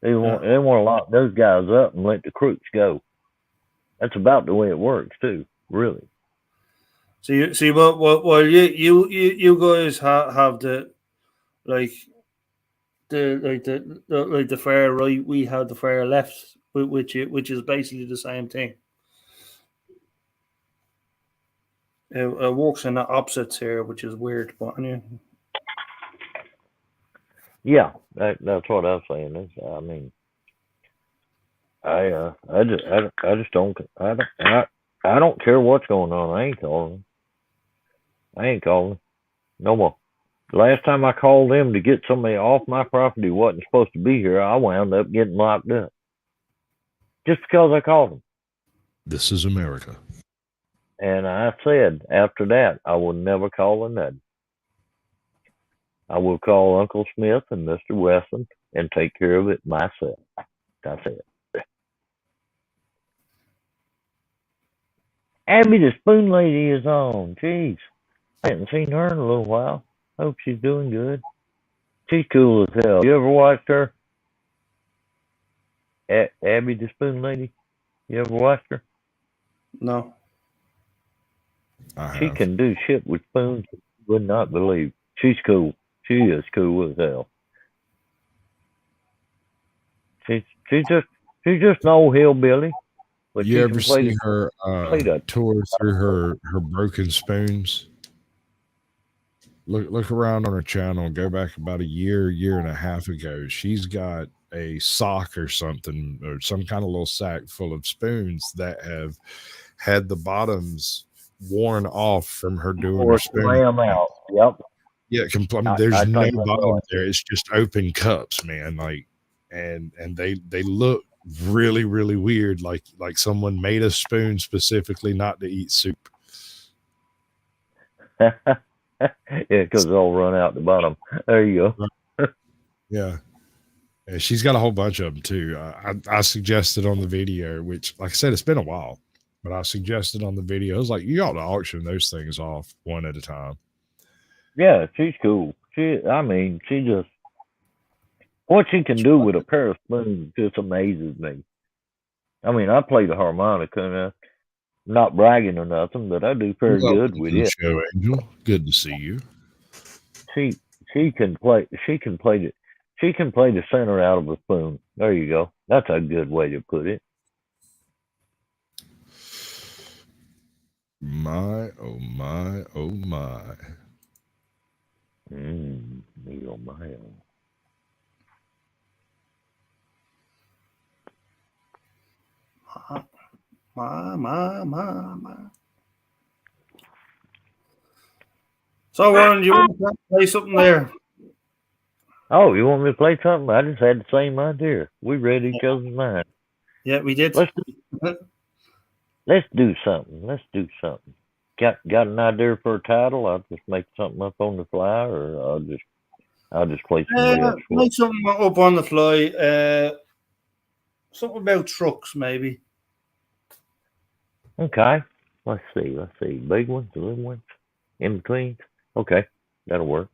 They want to lock those guys up and let the crooks go. That's about the way it works too, really. So you see, well, you guys have the the far right. We have the far left, which is basically the same thing. It works in the opposites here, which is weird, but anyway. Yeah, that's what I'm saying. I mean, I just don't care what's going on. I ain't calling no more. The last time I called them to get somebody off my property who wasn't supposed to be here, I wound up getting locked up just because I called them. This is America. And I said after that, I will never call another. I will call Uncle Smith and Mr. Wesson and take care of it myself. That's it. Abby the Spoon Lady is on. Jeez. I haven't seen her in a little while. Hope she's doing good. She's cool as hell. You ever watched her? Abby the Spoon Lady? You ever watched her? No. She can do shit with spoons you would not believe. She's cool. She is cool as hell. She's just an old hillbilly. But you ever see her tour through her broken spoons? Look around on her channel. Go back about a year and a half ago. She's got a sock or something, or some kind of little sack full of spoons that have had the bottoms worn off from her doing her spoon. Out. Yep. Yeah, there's no bottom there. It's just open cups, man. Like, and they look really, really weird. Like someone made a spoon specifically not to eat soup. Yeah, because they'll run out the bottom. There you go. Yeah. And she's got a whole bunch of them too. I suggested on the video, which, like I said, it's been a while, but I suggested on the video, I was like, you ought to auction those things off one at a time. Yeah, she's cool. She just, what she can do with a pair of spoons just amazes me. I mean, I play the harmonica, and I'm not bragging or nothing, but I do pretty good with it. Show, Angel. Good to see you. She can play the center out of a spoon. There you go. That's a good way to put it. My, oh my, oh my. Me oh my oh. My. So, Warren, do you want to play something there? Oh, you want me to play something? I just had the same idea. We read each other's mind. Yeah, we did. Let's do something. Let's do something. Got an idea for a title? I'll just make something up on the fly, or I'll just play somebody else. Make something up on the fly. Something about trucks, maybe. Okay. Let's see. Big ones, little ones, in between. Okay, that'll work.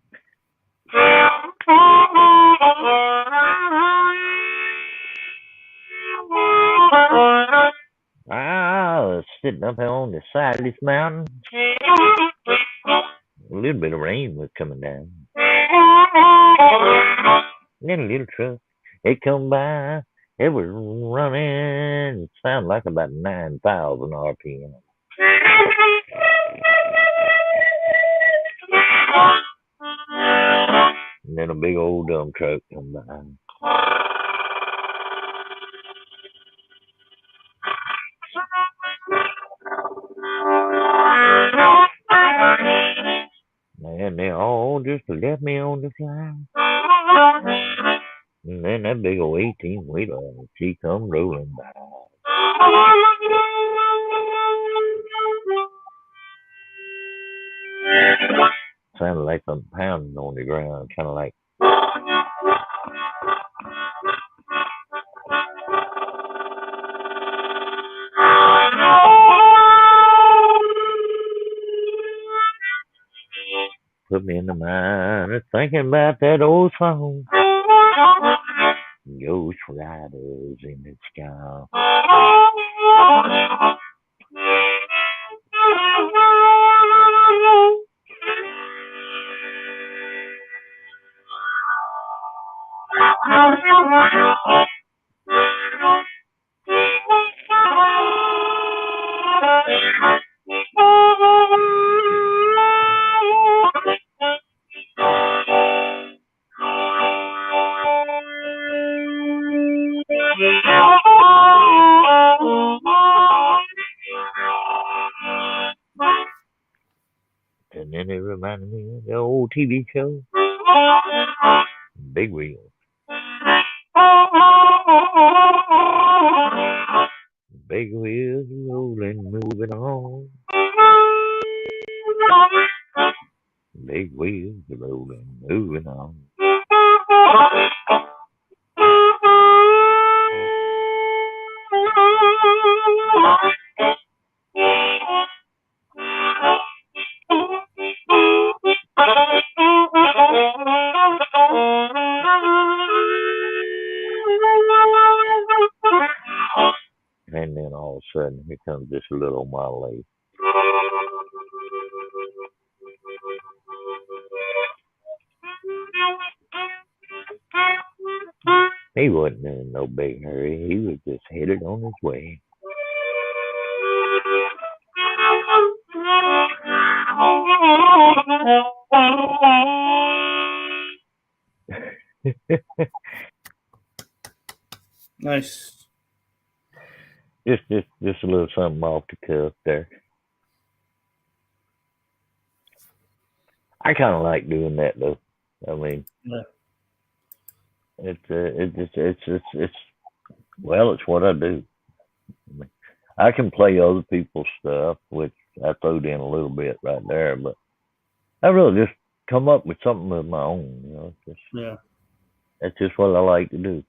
Sitting up here on the side of this mountain. A little bit of rain was coming down. Then a little truck, it come by. It was running. It sounded like about 9,000 RPM. And then a big old dump truck come by. And they all just left me on the fly. And then that big old 18-wheeler, she come rolling by. Sounded like I'm pounding on the ground, kind of like. Put me in the mind of thinking about that old song. Ghost riders in the sky. And then it reminded me of the old TV show, Big Wheels. Big wheels rolling, moving on. Big wheels rolling, moving on. And then all of a sudden, here comes this little Model 8. He wasn't in no big hurry. He was just headed on his way. Nice. Just a little something off the cuff there. I kind of like doing that though. I mean, Yeah. It's well, it's what I do. I mean, I can play other people's stuff, which I throwed in a little bit right there, but I really just come up with something of my own. You know, Yeah. That's just what I like to do.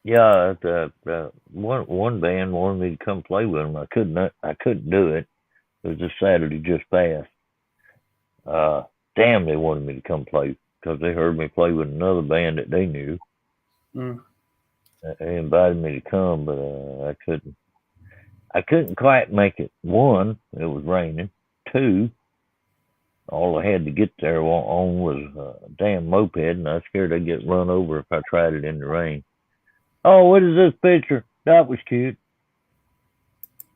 Yeah, one band wanted me to come play with them. I couldn't do it. It was a Saturday just passed. Damn, they wanted me to come play because they heard me play with another band that they knew. Mm. They invited me to come, but I couldn't. I couldn't quite make it. One, it was raining. Two, all I had to get there on was a damn moped, and I was scared I'd get run over if I tried it in the rain. Oh, what is this picture? That was cute.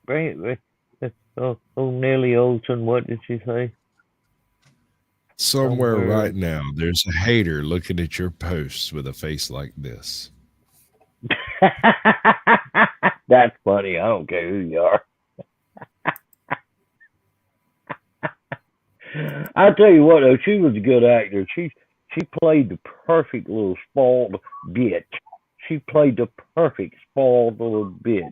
Bring it. Nellie Olson, what did she say? Somewhere Somewhere. right now, there's a hater looking at your posts with a face like this. That's funny. I don't care who you are. I tell you what, though, she was a good actor. She played the perfect little spoiled bitch. She played the perfect spoiled little bitch.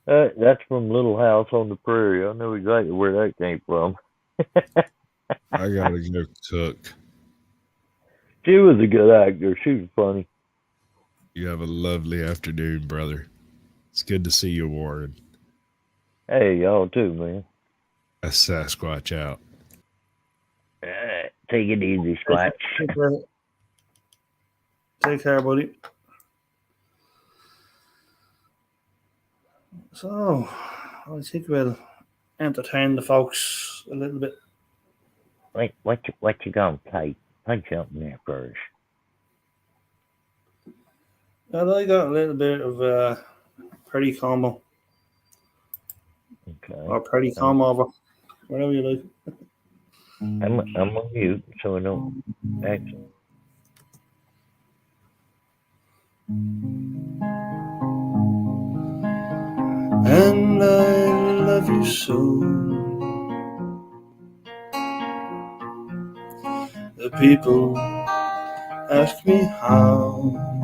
That's from Little House on the Prairie. I know exactly where that came from. I gotta go cook. She was a good actor. She was funny. You have a lovely afternoon, brother. It's good to see you, Warren. Hey, y'all too, man. A Sasquatch out. Take it easy, Squatch. Take care, buddy. So, I think we'll entertain the folks a little bit. Wait, what you gonna play? Play something there first. And I got a little bit of Pretty Como Okay. or Pretty Como over, whatever you like. I'm on mute, so I don't actually. And I love you so. The people ask me how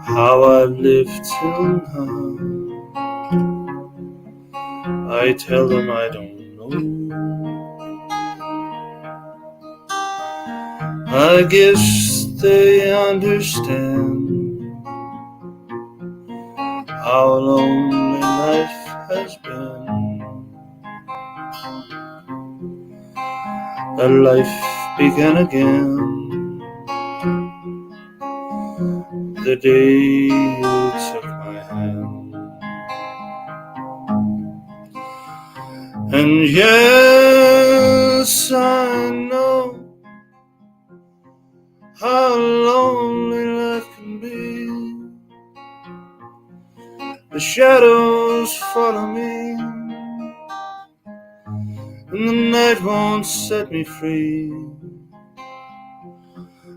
I've lived till now. I tell them I don't know. I guess they understand how lonely life has been. That life began again the day you took my hand. And yes, I know how lonely life can be. The shadows follow me, and the night won't set me free.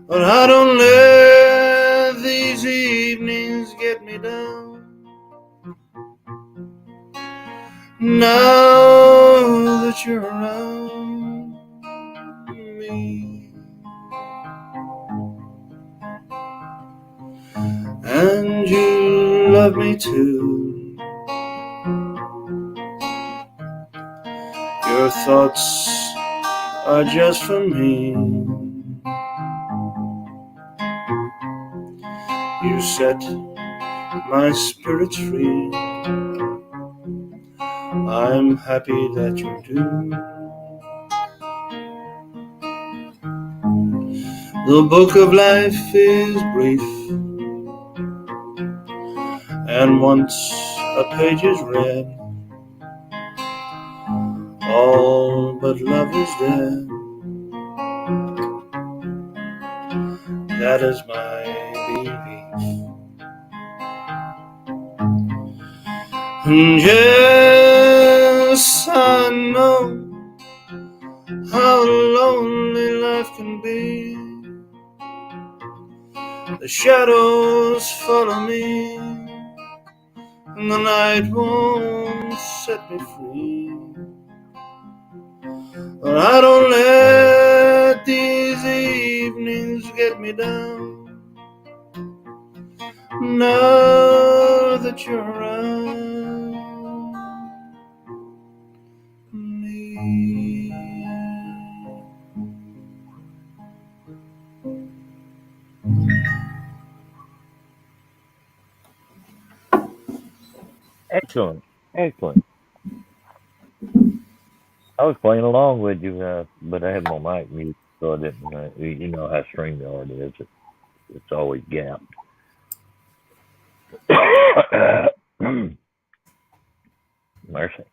But I don't let these evenings get me down. Now that you're around me, and you love me too. Your thoughts are just for me. You set my spirits free. I'm happy that you do. The book of life is brief, and once a page is read, all but love is dead. That is my belief. And yes, I know how lonely life can be. The shadows follow me, and the night won't set me free. But I don't let these evenings get me down. Now that you're around me. Excellent. I was playing along with you, but I had my mic mute, so I didn't. You know how StreamYard is. It's always gapped. Mercy.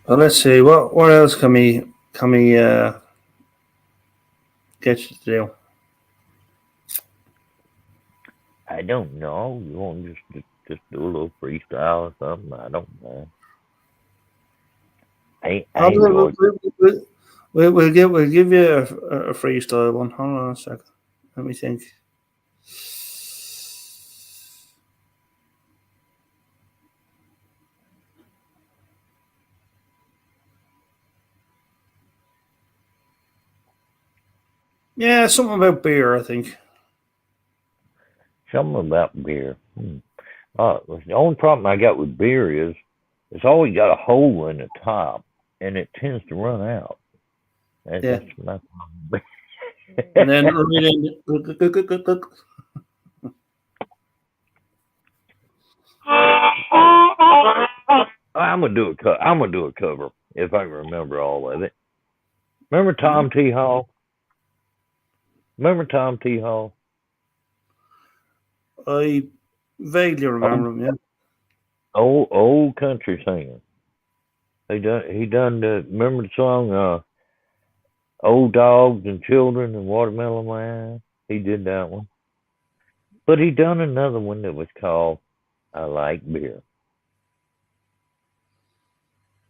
Well, let's see what else can we get you to do? I don't know. You want to just do a little freestyle or something? I don't know. I enjoy. We'll give you a freestyle one. Hold on a second. Let me think. Yeah, something about beer, I think. Something about beer. The only problem I got with beer is it's always got a hole in the top, and it tends to run out. Yeah. That's my problem. And then really, I'm gonna do a cover if I can remember all of it. Remember Tom T. Hall? Remember Tom T. Hall? I vaguely remember him. Yeah. Old country singer. He done the remember the song Old Dogs and Children and Watermelon Wine? He did that one. But he done another one that was called I Like Beer.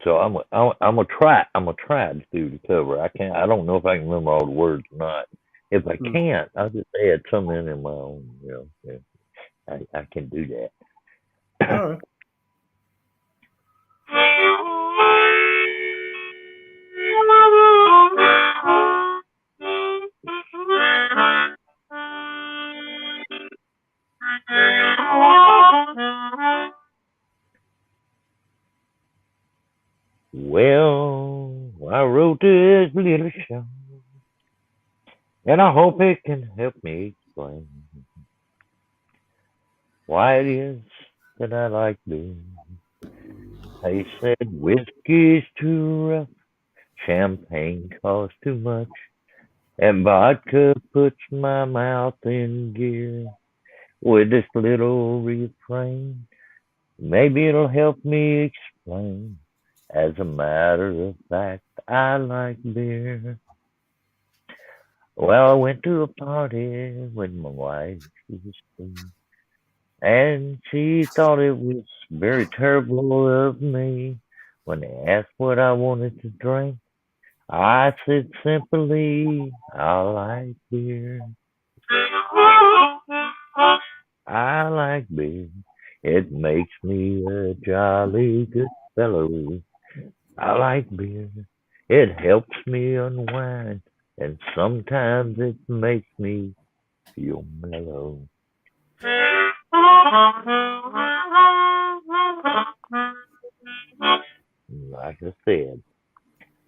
So I'm gonna try to do the cover. I don't know if I can remember all the words or not. If I can't, I'll just add some in my own. Yeah, I can do that. All right. Well, I wrote this little song, and I hope it can help me explain why it is that I like beer. They said whiskey's too rough, champagne costs too much, and vodka puts my mouth in gear. With this little refrain, maybe it'll help me explain. As a matter of fact, I like beer. Well, I went to a party with my wife, and she thought it was very terrible of me when they asked what I wanted to drink. I said simply, I like beer. I like beer. It makes me a jolly good fellow. I like beer. It helps me unwind, and sometimes it makes me feel mellow. Like I said,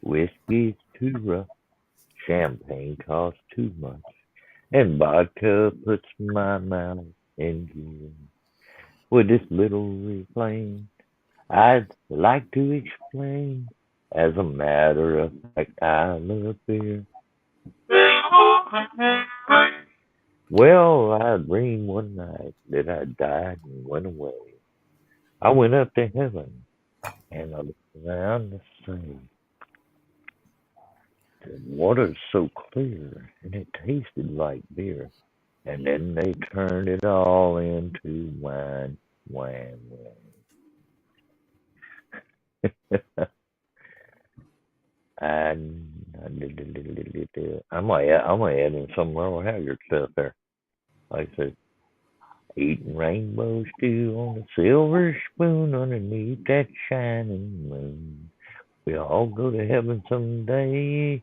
whiskey's too rough, champagne costs too much, and vodka puts my mouth in gear. With this little refrain, I'd like to explain. As a matter of fact, I love beer. Well, I dreamed one night that I died and went away. I went up to heaven and I looked around the sea. The water's so clear and it tasted like beer. And then they turned it all into wine, wine, wine. I'm gonna add in some Merle Haggard stuff there. Like I said, eating rainbow stew on a silver spoon underneath that shining moon. We all go to heaven someday,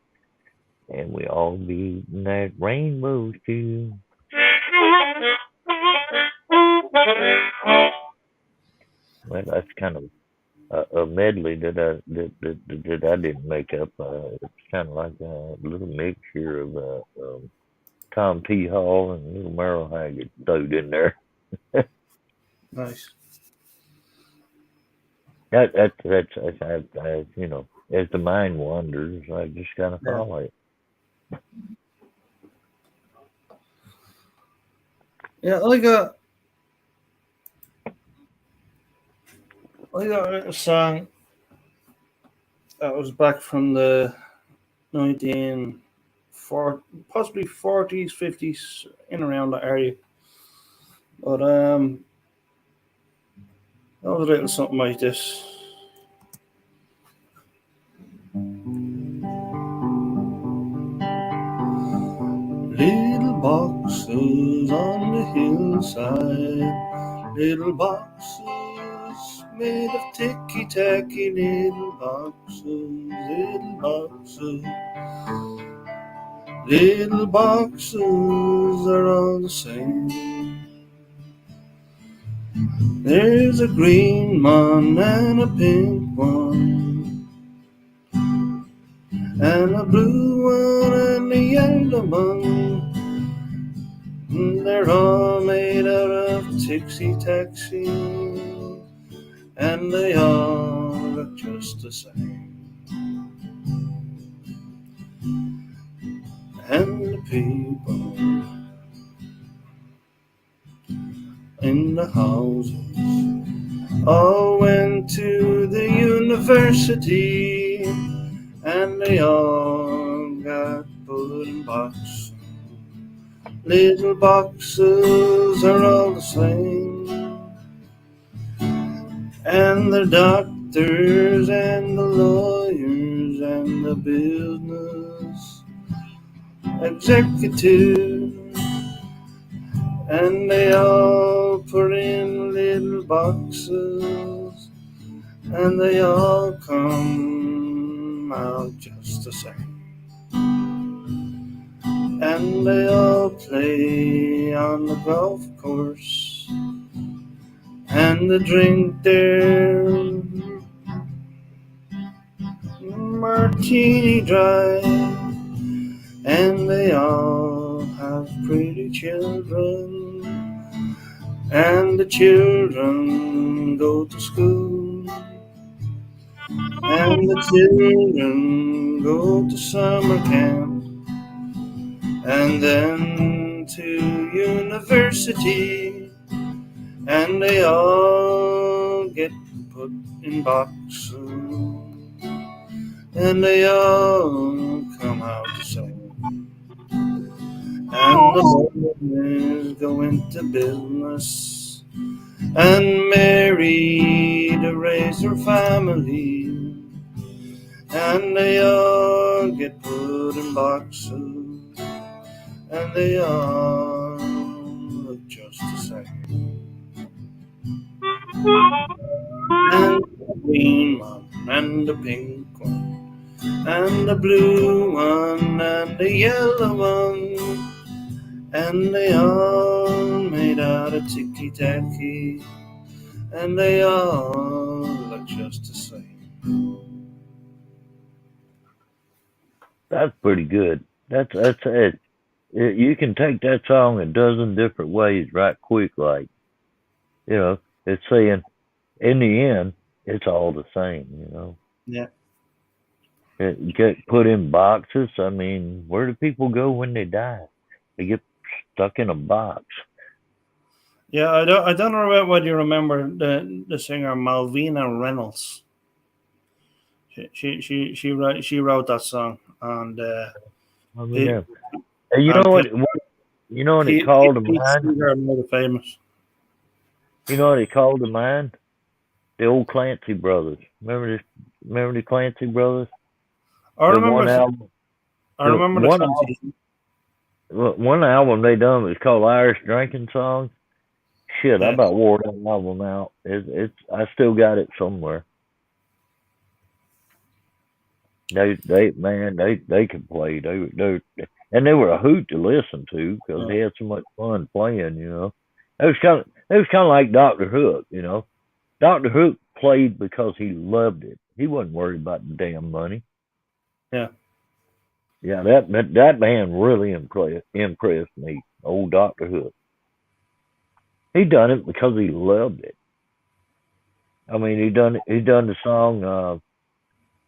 and we all be eating that rainbow stew. Well, that's kind of a medley that I didn't make up. It's kind of like a little mixture of Tom T. Hall and little Merle Haggard stowed in there. Nice. That's you know, as the mind wanders, I just kind of follow it. Yeah, I got a song That was back from the possibly 40s, 50s, in around that area. But that was a little something like this. Little boxes on the hillside, little boxes made of ticky-tacky, little boxes, little boxes. Little boxes are all the same. There's a green one and a pink one, and a blue one and a yellow one. They're all made out of tixie-taxi, and they all look just the same. And the people in the houses all went to the university, and they all got put in boxes. Little boxes are all the same, and the doctors and the lawyers and the business executives, and they all put in little boxes, and they all come out just the same. And they all play on the golf course, and they drink their martini dry, and they all have pretty children, and the children go to school, and the children go to summer camp, and then to university, and they all get put in boxes, and they all come out the same. And the lawyers go into business and marry to raise their family, and they all get put in boxes, and they all look just the same. And the green one and the pink one and the blue one and the yellow one, and they all made out of ticky-tacky, and they all look just the same. That's pretty good. That's it. You can take that song a dozen different ways right quick. Like, it's saying in the end, it's all the same. Yeah. It get put in boxes. I mean, where do people go when they die? They get stuck in a box. Yeah, I don't know whether you remember the singer Malvina Reynolds. She wrote that song, and I mean, yeah. And you know what? You know what he called to mind? Famous. You know what he called to mind? The old Clancy brothers. Remember the Clancy brothers? I remember one album they done was called Irish Drinking Songs. Shit, I about wore that album out. I still got it somewhere. They could play. And they were a hoot to listen to because they had so much fun playing. It was kind of like Dr. Hook. Dr. Hook played because he loved it. He wasn't worried about the damn money. Yeah. Yeah, that band really impressed me. Old Dr. Hook. He done it because he loved it. I mean, he done the song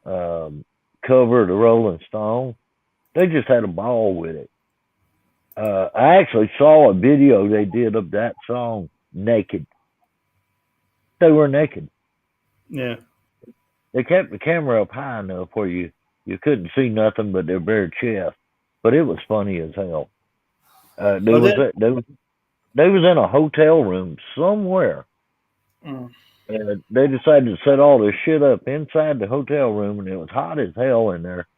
cover of the Rolling Stones. They just had a ball with it. I actually saw a video they did of that song naked. They were naked. Yeah. they kept the camera up high enough where you couldn't see nothing but their bare chest, but it was funny as hell. Well, They was in a hotel room somewhere, mm, and they decided to set all this shit up inside the hotel room, and it was hot as hell in there.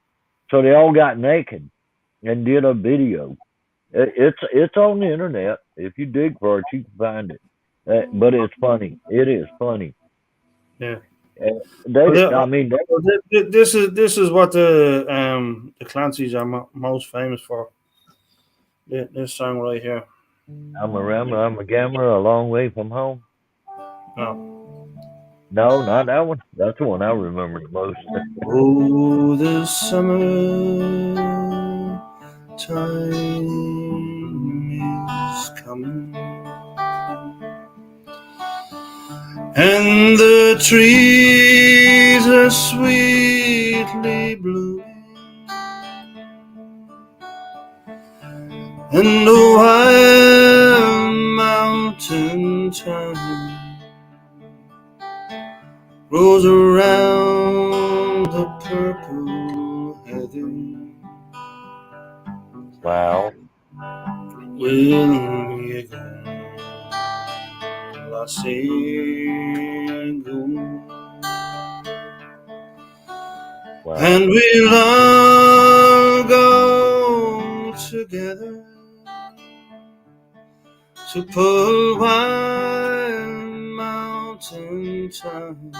So they all got naked and did a video. It's on the internet. If you dig for it, you can find it. But it's funny. It is funny. yeah. I mean, Well, this is what the Clancys are most famous for. This song right here. I'm a rambler, I'm a gambler, a long way from home. Oh. No, not that one. That's the one I remember the most. Oh, the summer time is coming, and the trees are sweetly blooming, and the wild mountain thyme grows around the purple heather. Wow. Will we go? I say go. Wow. And we'll all go together to pull Wild Mountain thyme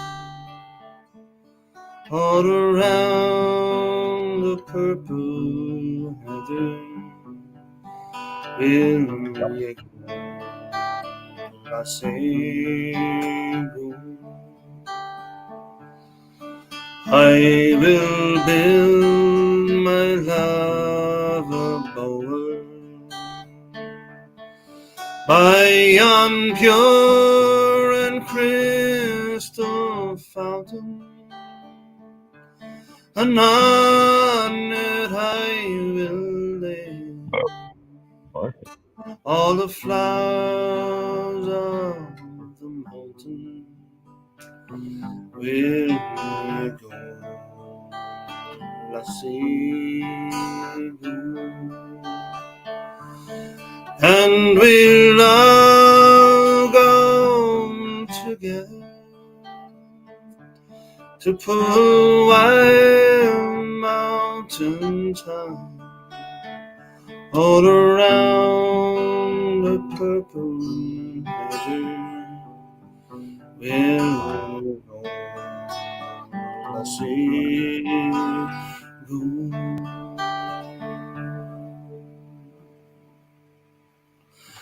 all around the purple heather. Will we go? I say go. I will build my love a bower by yon pure and crystal fountain, and on it I will lay all the flowers of the mountain. Will we go? Let's see go. And we'll all go together to pull Wild Mountain thyme all around the purple heather. Will go? Let's see go.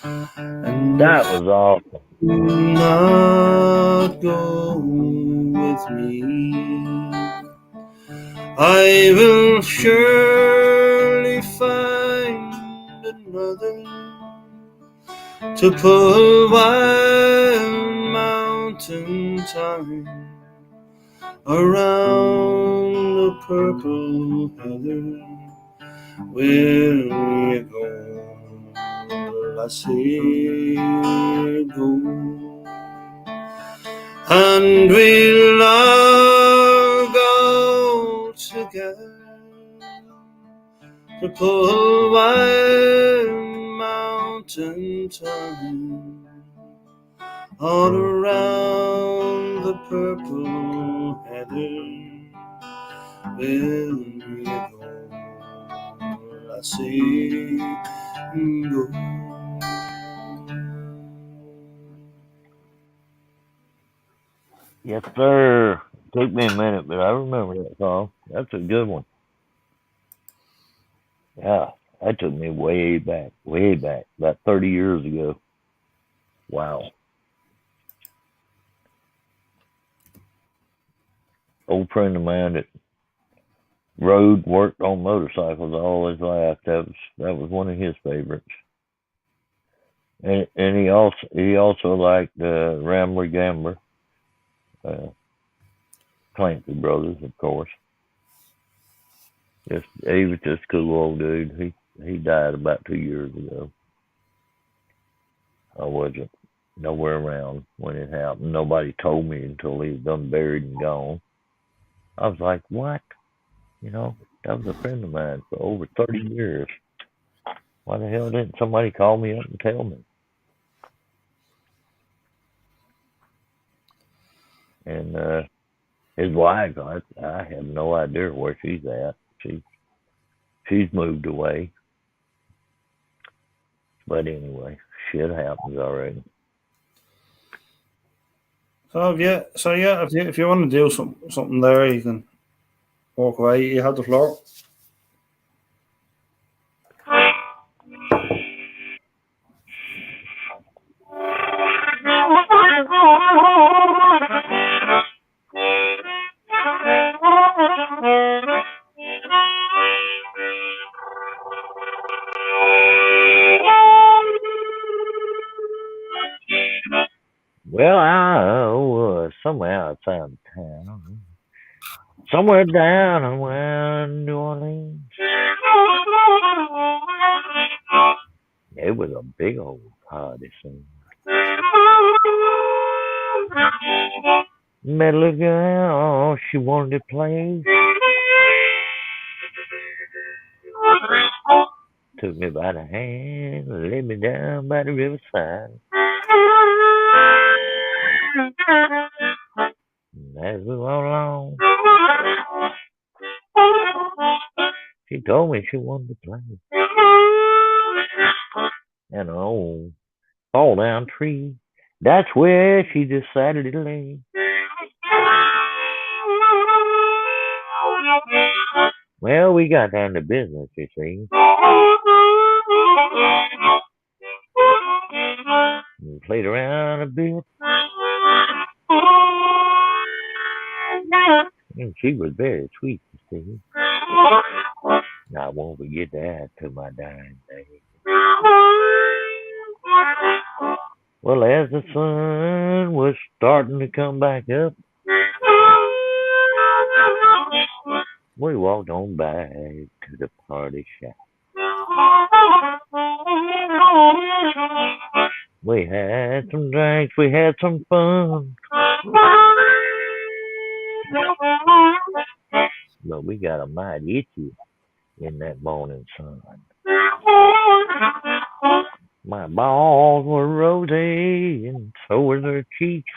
And That was awesome. do not go with me, I will surely find another to pull Wild Mountain thyme around the purple heather. Will we go? I say go. And we'll all go together to pull Wild Mountain thyme all around the purple heather. Will we go? I say go. Yes, sir. Took me a minute, but I remember that song. That's a good one. Yeah, that took me way back, about 30 years ago. Wow. Old friend of mine that worked on motorcycles all his life. That was one of his favorites. And he also liked Rambler Gambler. Clancy Brothers, of course. He was just a cool old dude. He died about 2 years ago. I wasn't nowhere around when it happened. Nobody told me until he was done buried and gone. I was like, what? You know, that was a friend of mine for over 30 years. Why the hell didn't somebody call me up and tell me? And his wife, I have no idea where she's at. She's moved away. But anyway, shit happens already. So yeah, if you want to do something there, you can walk away. You have the floor. Well, I was somewhere outside of town. Somewhere down around New Orleans. It was a big old party scene. Met a little girl, she wanted to play. Took me by the hand, led me down by the riverside. And as we went along, she told me she wanted to play. And an old fall down tree, that's where she decided to lay. Well, we got down to business, you see. We played around a bit. And she was very sweet, you see. I won't forget that to my dying day. Well, as the sun was starting to come back up, we walked on back to the party shack. We had some drinks, we had some fun. But we got a mighty itchy in that morning sun. My balls were rosy and so were their cheeks.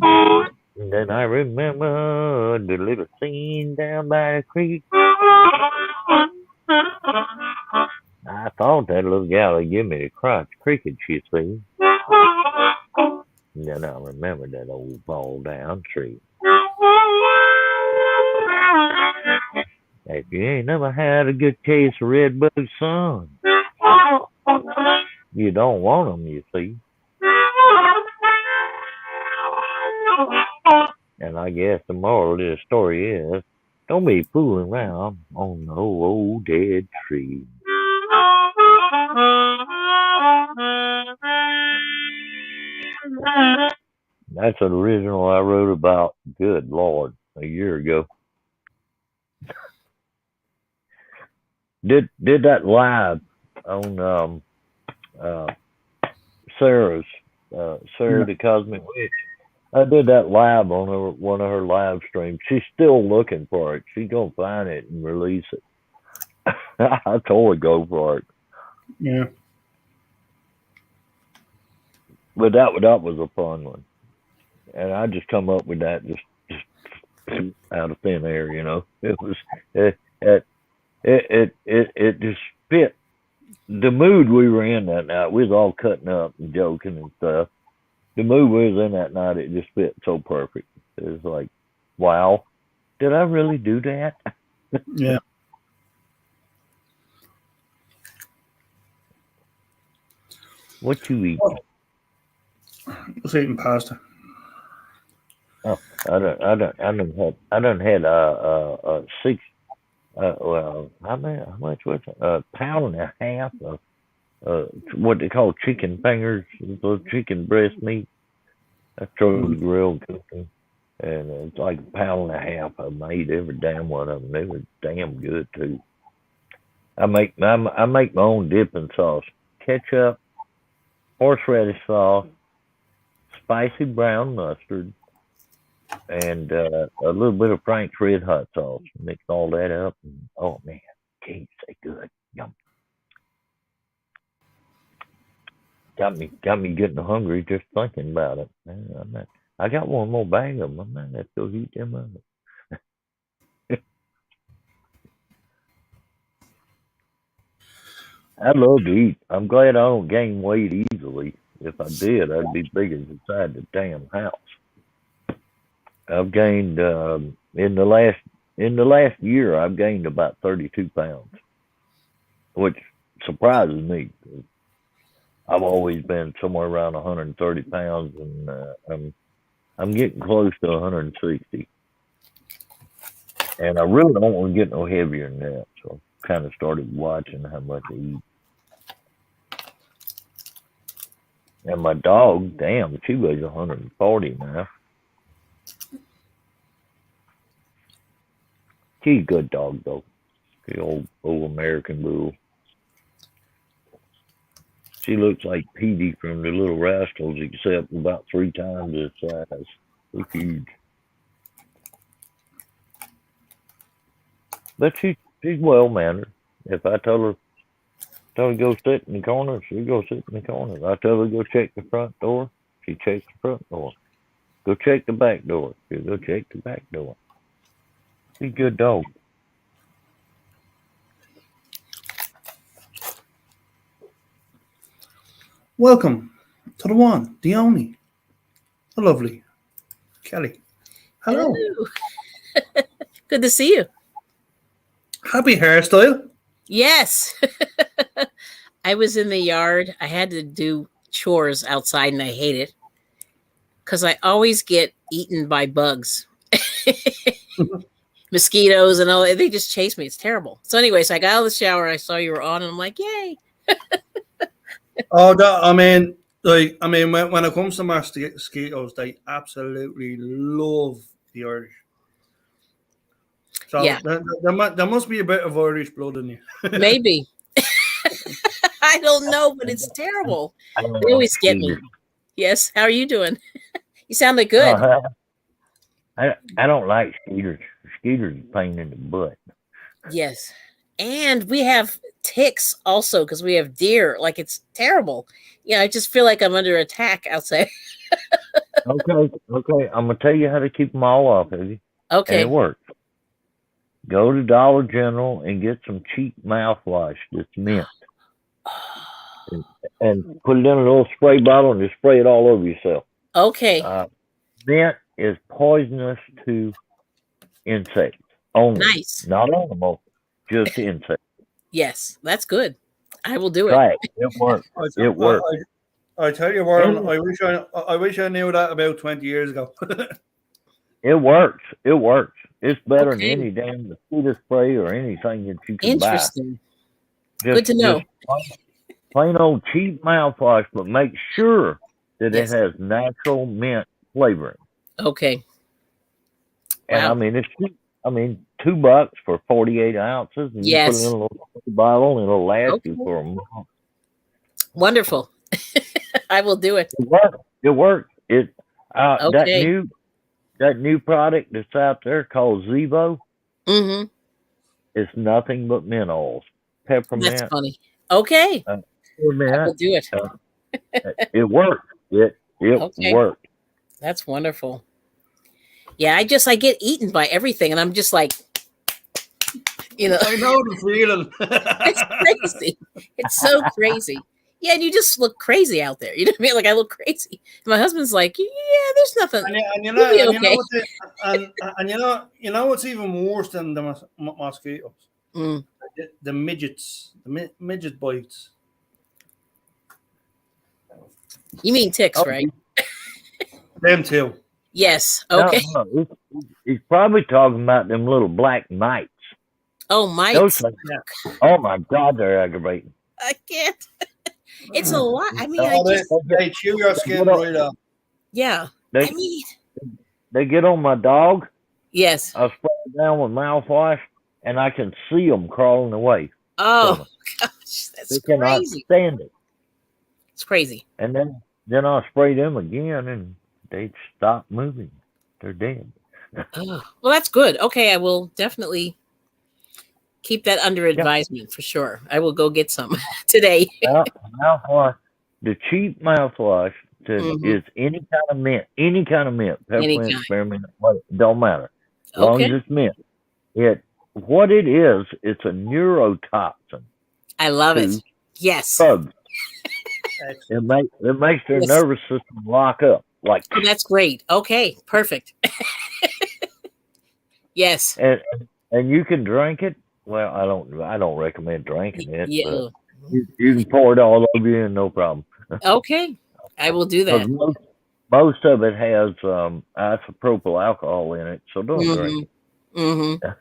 And then I remembered the little scene down by the creek. I thought that little gal would give me the crotch cricket, you see. And then I remembered that old fall down tree. If you ain't never had a good case of redbud sun, you don't want 'em, you see. And I guess the moral of this story is, don't be fooling around on no old dead tree. That's an original I wrote about, good Lord, a year ago. Did that live on Sarah's Sarah the Cosmic Witch. I did that live on one of her live streams. She's still looking for it. She's gonna find it and release it. I told her go for it. Yeah. But that was a fun one, and I just come up with that just out of thin air. You know, it was it just fit the mood we were in that night. We was all cutting up and joking and stuff. The mood we was in that night, it just fit so perfect. It was like, wow, did I really do that? Yeah. What you eat? Just eating pasta. Oh, I done had six. Well, how much was it? A pound and a half of what they call chicken fingers, the chicken breast meat. That's totally grilled cooking, and it's like a pound and a half. I made every damn one of them. They were damn good too. I make my own dipping sauce: ketchup, horseradish sauce, spicy brown mustard, and a little bit of Frank's Red Hot sauce. Mix all that up. And, oh, man. Can't say good. Yum. Got me getting hungry just thinking about it. Man, I got one more bag of them. I might have to go heat them up. I love to eat. I'm glad I don't gain weight easily. If I did, I'd be big as inside the damn house. I've gained in the last year. I've gained about 32 pounds, which surprises me. I've always been somewhere around 130 pounds, and I'm getting close to 160. And I really don't want to get no heavier than that, so I kind of started watching how much I eat. And my dog, damn, she weighs 140 now. She's a good dog, though. The old American Bull. She looks like Petey from the Little Rascals, except about 3 times its size. She's huge. But she's well mannered. If I tell her to go sit in the corner, she'll go sit in the corner. If I tell her to go check the front door, she checks the front door. Go check the back door, she'll go check the back door. She's a good dog. Welcome to the one, the only, the lovely Kelly. Hello. Good to see you. Happy hairstyle. Yes. I was in the yard. I had to do chores outside and I hate it because I always get eaten by bugs. Mosquitoes and all that. They just chase me. It's terrible. So anyways, I got out of the shower. I saw you were on and I'm like, yay. Oh, when it comes to mosquitoes, they absolutely love the Irish. So Yeah. there must be a bit of Irish blood in you. Maybe. I don't know, but it's terrible. They always get me. Yes. How are you doing? You sounded good. I don't like skeeters. Skeeters are a pain in the butt. Yes. And we have ticks also because we have deer. Like, it's terrible. Yeah, I just feel like I'm under attack outside. Okay. I'm going to tell you how to keep them all off of you. Okay. And it works. Go to Dollar General and get some cheap mouthwash that's mint. And put it in a little spray bottle and just spray it all over yourself. Okay. Mint is poisonous to insects only. Nice. Not animals, just insects. Yes, that's good. I will do it. Right. It works. It works. I tell you, Warren, I wish I knew that about 20 years ago. It works. It works. It's better Okay. than any damn mosquito spray or anything that you can buy. Interesting. Good to know. Plain old cheap mouthwash, but make sure that Yes. it has natural mint flavoring. Okay. And Wow. I mean, it's cheap. I mean, $2 for 48 ounces, and Yes. you put it in a little bottle, and it'll last Okay. you for a month. Wonderful. I will do it. It works. It works. Okay. That new product that's out there called Zevo Mm-hmm. is nothing but mint oils, peppermint. That's funny. Okay. I will Peppermint. do it. It works. It Okay. works. That's wonderful. Yeah, I get eaten by everything, and I'm just like, I know the feeling. it's crazy. It's so crazy. Yeah, and you just look crazy out there. You know what I mean? Like, I look crazy. My husband's like, yeah, there's nothing. You know what's even worse than the mosquitoes? Mm. The midgets, midget bites. You mean ticks, right? Them too. Yes. Okay. No, he's probably talking about them little black mites. Oh, Those mites. things, oh my God, they're aggravating. I can't. It's a lot. I mean, They chew your skin right off. yeah. They, I mean, they get on my dog. yes. I spray it down with mouthwash, and I can see them crawling away. Oh, gosh. That's They cannot crazy. stand it. It's crazy. And then I spray them again, and they stop moving. They're dead. Oh, well, that's good. Okay, I will definitely keep that under advisement for sure. I will go get some today. Mouthwash. The cheap mouthwash Mhm. is any kind of mint, peppermint, Anytime. spearmint, it don't matter. As long Okay, as it's mint. What it is, it's a neurotoxin I love to it. Yes. bugs. Excellent. It makes their Yes. nervous system lock up. Like, Oh, that's great. Okay, perfect. Yes. and you can drink it. Well, I don't recommend drinking it, Yeah. but you can pour it all over you and no problem. Okay, I will do that. Most of it has isopropyl alcohol in it, so don't drink it. Mm-hmm. Yeah.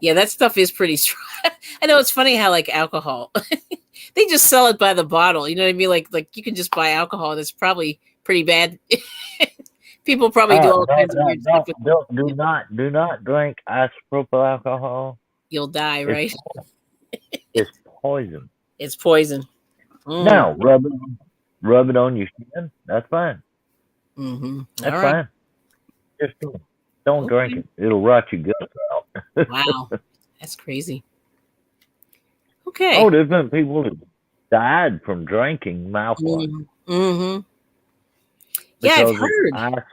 Yeah, that stuff is pretty strong. I know it's funny how like alcohol, they just sell it by the bottle. You know what I mean? Like you can just buy alcohol, and it's probably pretty bad. People probably do all kinds of weird stuff. Do not drink isopropyl alcohol. You'll die, right? It's poison. It's poison. Mm. Now rub it on your skin. That's fine. Mm-hmm. That's All right. fine. Just don't drink it. It'll rot your guts out. Wow, that's crazy. Okay. Oh, there's been people that died from drinking mouthwash. Mm-hmm. Yeah, I've because heard.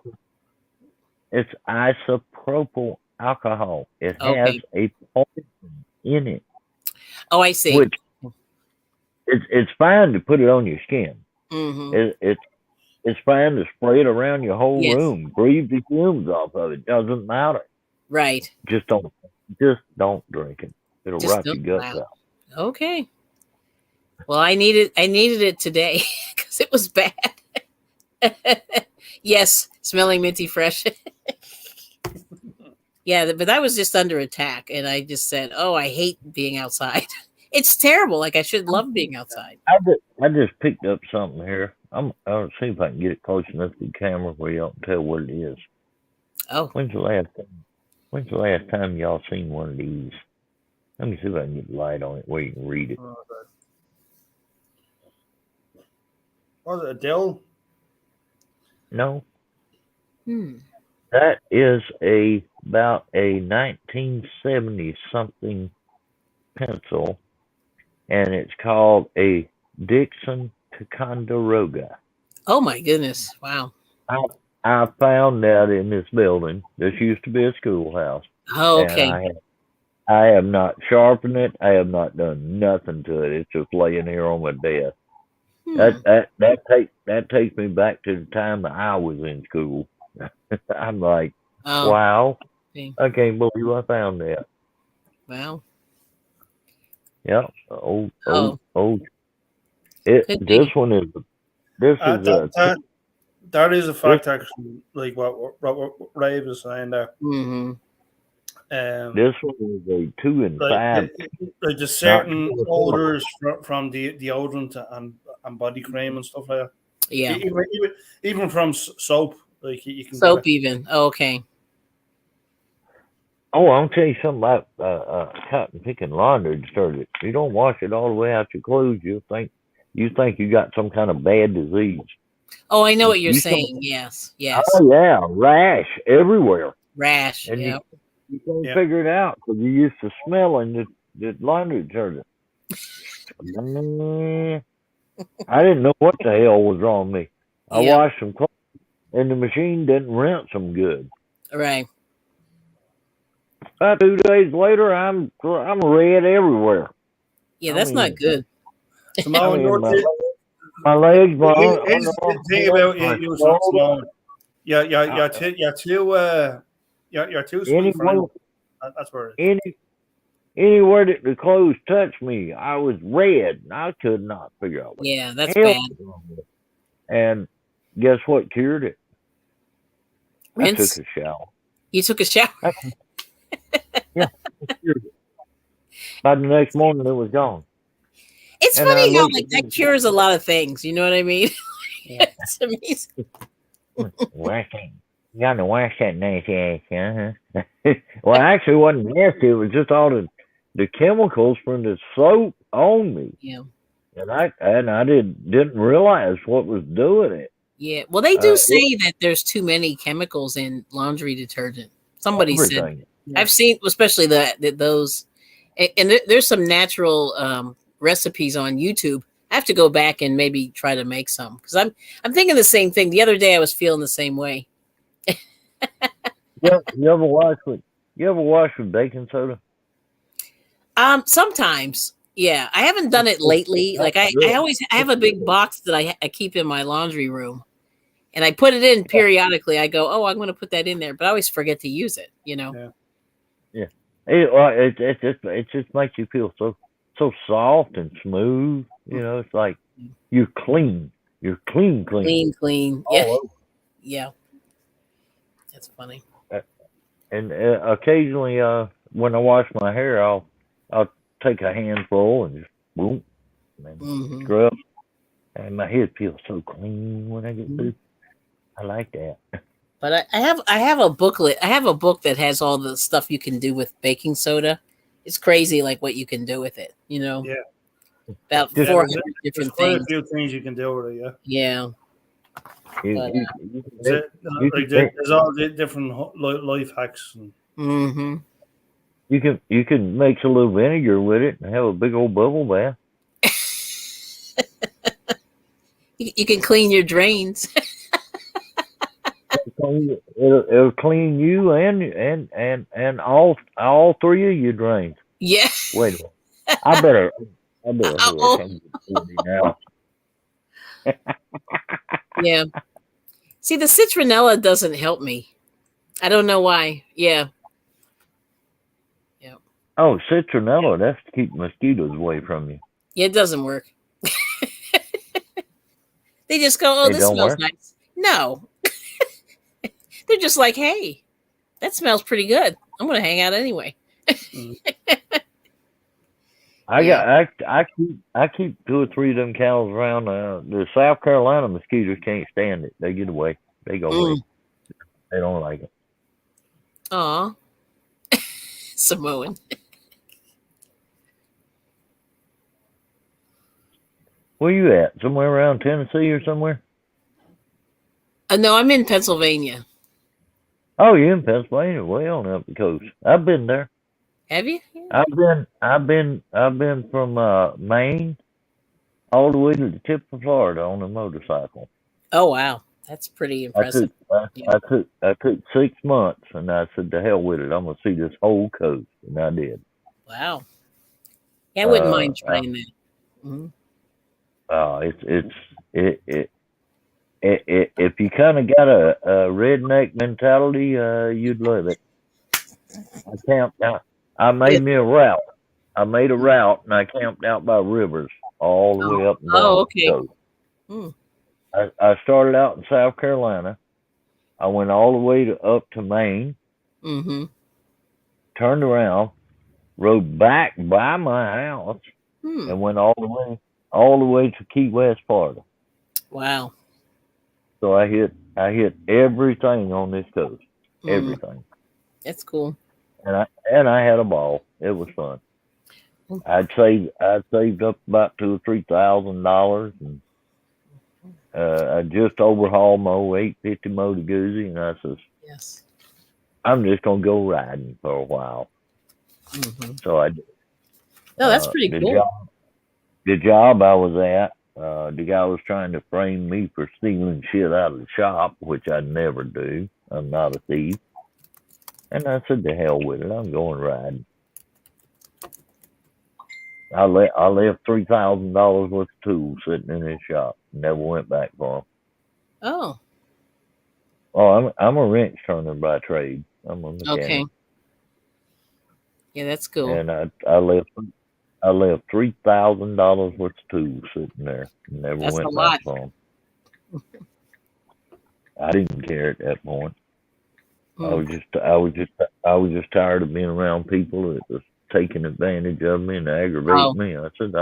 It's isopropyl alcohol. It has Okay. a poison in it, Oh, I see. which it's fine to put it on your skin. Mm-hmm. It's fine to spray it around your whole Yes. room. Breathe the fumes off of it. Doesn't matter. Right. Just don't drink it. It'll Just rot your don't- guts wow. out. Okay. Well, I needed it today because it was bad. Yes, smelling minty fresh. Yeah, but I was just under attack, and I just said, "Oh, I hate being outside. It's terrible. Like I should love being outside." I just picked up something here. I'll see if I can get it close enough to the camera where y'all can tell what it is. Oh, When's the last time y'all seen one of these? Let me see if I can get the light on it where you can read it. Was it a dill? No, Hmm. that is about a 1970 something pencil, and it's called a Dixon Ticonderoga. Oh my goodness! Wow. I found that in this building. This used to be a schoolhouse. Oh, And okay. I have not sharpened it. I have not done nothing to it. It's just laying here on my desk. Hmm. That takes me back to the time that I was in school. I'm like, Oh, wow, okay. I can't believe I found that. Wow. Yeah, old. Could be. This one is That is a fact, actually. Like what Ray was saying there. Mm-hmm. this one is a 2 and 5. Like there's certain Not- odors from the deodorant and body cream and stuff like that. Yeah. Even from soap, like you can Soap get it. even. Oh, okay. Oh, I'll tell you something about cotton picking laundry detergent. You don't wash it all the way out your clothes, you think you got some kind of bad disease. Oh, I know what you're You saying. Yes. Yes. Oh yeah, rash everywhere, Rash. and Yeah. you can't Yeah. figure it out because you're used to smelling the laundry detergent. Man, I didn't know what the hell was wrong with me. I Yeah. washed some clothes, and the machine didn't rinse them good. Right. About 2 days later, I'm red everywhere. Yeah, I that's mean, not good. Simone, you're My legs, my Here's the thing about you, Simone. You're too sweet for anyone. That's where it is. Anywhere that the clothes touched me, I was red, and I could not figure out what Yeah, that's the hell bad. was wrong with it. And guess what cured it? I Rinse. took a shower. You took a shower. It cured it. By the next morning, it was gone. It's And I funny how looked like at that this- cures a lot of things. You know what I mean? Yeah. It's amazing. Wash that. You got to wash that nasty ass, huh? Well, actually, it wasn't nasty. It was just all the chemicals from the soap on me. Yeah. And I didn't realize what was doing it. Yeah. Well, they do Uh, say that there's too many chemicals in laundry detergent. Somebody said everything. I've seen, especially those, and there's some natural recipes on YouTube. I have to go back and maybe try to make some because I'm thinking the same thing. The other day I was feeling the same way. You ever wash with baking soda? Sometimes, yeah, I haven't done it lately. Like I have a big box that I keep in my laundry room, and I put it in periodically. I go, oh, I'm going to put that in there, but I always forget to use it. Yeah. It just makes you feel so soft and smooth. It's like you're clean. You're clean. Clean. All Yeah, over. yeah. That's funny. And occasionally, when I wash my hair, I'll take a handful and just boom, and Hmm. scrub, and my head feels so clean when I get through. I like that. But I have a booklet. I have a book that has all the stuff you can do with baking soda. It's crazy, like what you can do with it. Yeah. About Just- 400 There's different quite things. a few things you can do with it. Yeah. Yeah. You, But, you, you can Is make- it, you like can make- there's all the different life hacks. And, hmm you can mix a little vinegar with it and have a big old bubble bath. you can clean your drains. It'll clean you and all three of your drains. Yeah. Wait a minute. I better Uh-oh. hurry. Now. Yeah. See, the citronella doesn't help me. I don't know why. Yeah. Oh, citronella, that's to keep mosquitoes away from you. Yeah, it doesn't work. They just go, oh, It this don't smells work? nice. No. They're just like, hey, that smells pretty good. I'm going to hang out anyway. I keep 2 or 3 of them cows around. The South Carolina mosquitoes can't stand it. They get away. They go away. They don't like it. Aw. Samoan. Where you at? Somewhere around Tennessee or somewhere? No, I'm in Pennsylvania. Oh, you're in Pennsylvania, way on up the coast. I've been there. Have you? I've been from Maine all the way to the tip of Florida on a motorcycle. Oh, wow. That's pretty impressive. I took 6 months, and I said, "To hell with it! I'm gonna see this whole coast," and I did. Wow. Yeah, I wouldn't mind trying that. Mhm. If you kind of got a redneck mentality, you'd love it. I camped out. I made me a route. I made a route, and I camped out by rivers all the way up and down. Oh, the okay. coast. Hmm. I started out in South Carolina. I went all the way up to Maine, Mm-hmm. turned around, rode back by my house, Hmm. and went all the way to Key West, Florida. Wow. So I hit everything on this coast, Mhm. everything, That's cool. and I had a ball. It was fun. Mhm. I'd saved up about $2,000 or $3,000, and I just overhauled my 850 Motor Guzzi, and I says, Yes. I'm just gonna go riding for a while. Mm-hmm. So I did. No, that's pretty the cool. The job I was at, the guy was trying to frame me for stealing shit out of the shop, which I'd never do. I'm not a thief. And I said, to hell with it. I'm going riding. I left $3,000 worth of tools sitting in his shop. Never went back for them. Oh, Oh, I'm a wrench turner by trade. I'm a mechanic. okay. Yeah, that's cool. And I left $3,000 worth of tools sitting there. Never That's went a back lot. for them. I didn't care at that point. I Mm. was just tired of being around people that was taking advantage of me and aggravating Oh. me. I said,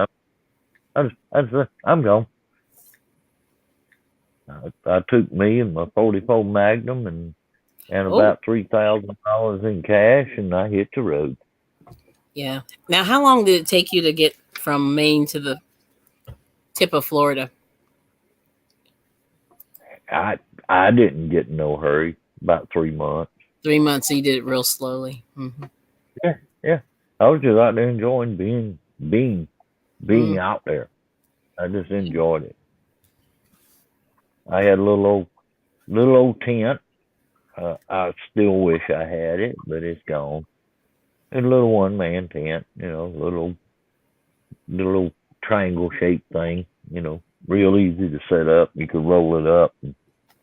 I'm gone. I took me and my 44 Magnum and Oh. about $3,000 in cash, and I hit the road. Yeah. Now, how long did it take you to get from Maine to the tip of Florida? I didn't get in no hurry. About 3 months. 3 months. So you did it real slowly. Yeah. I was just out there enjoying being Mm. out there. I just enjoyed it. I had a little old tent. I still wish I had it, but it's gone. And a little 1-man tent, little triangle shaped thing, real easy to set up. You could roll it up. And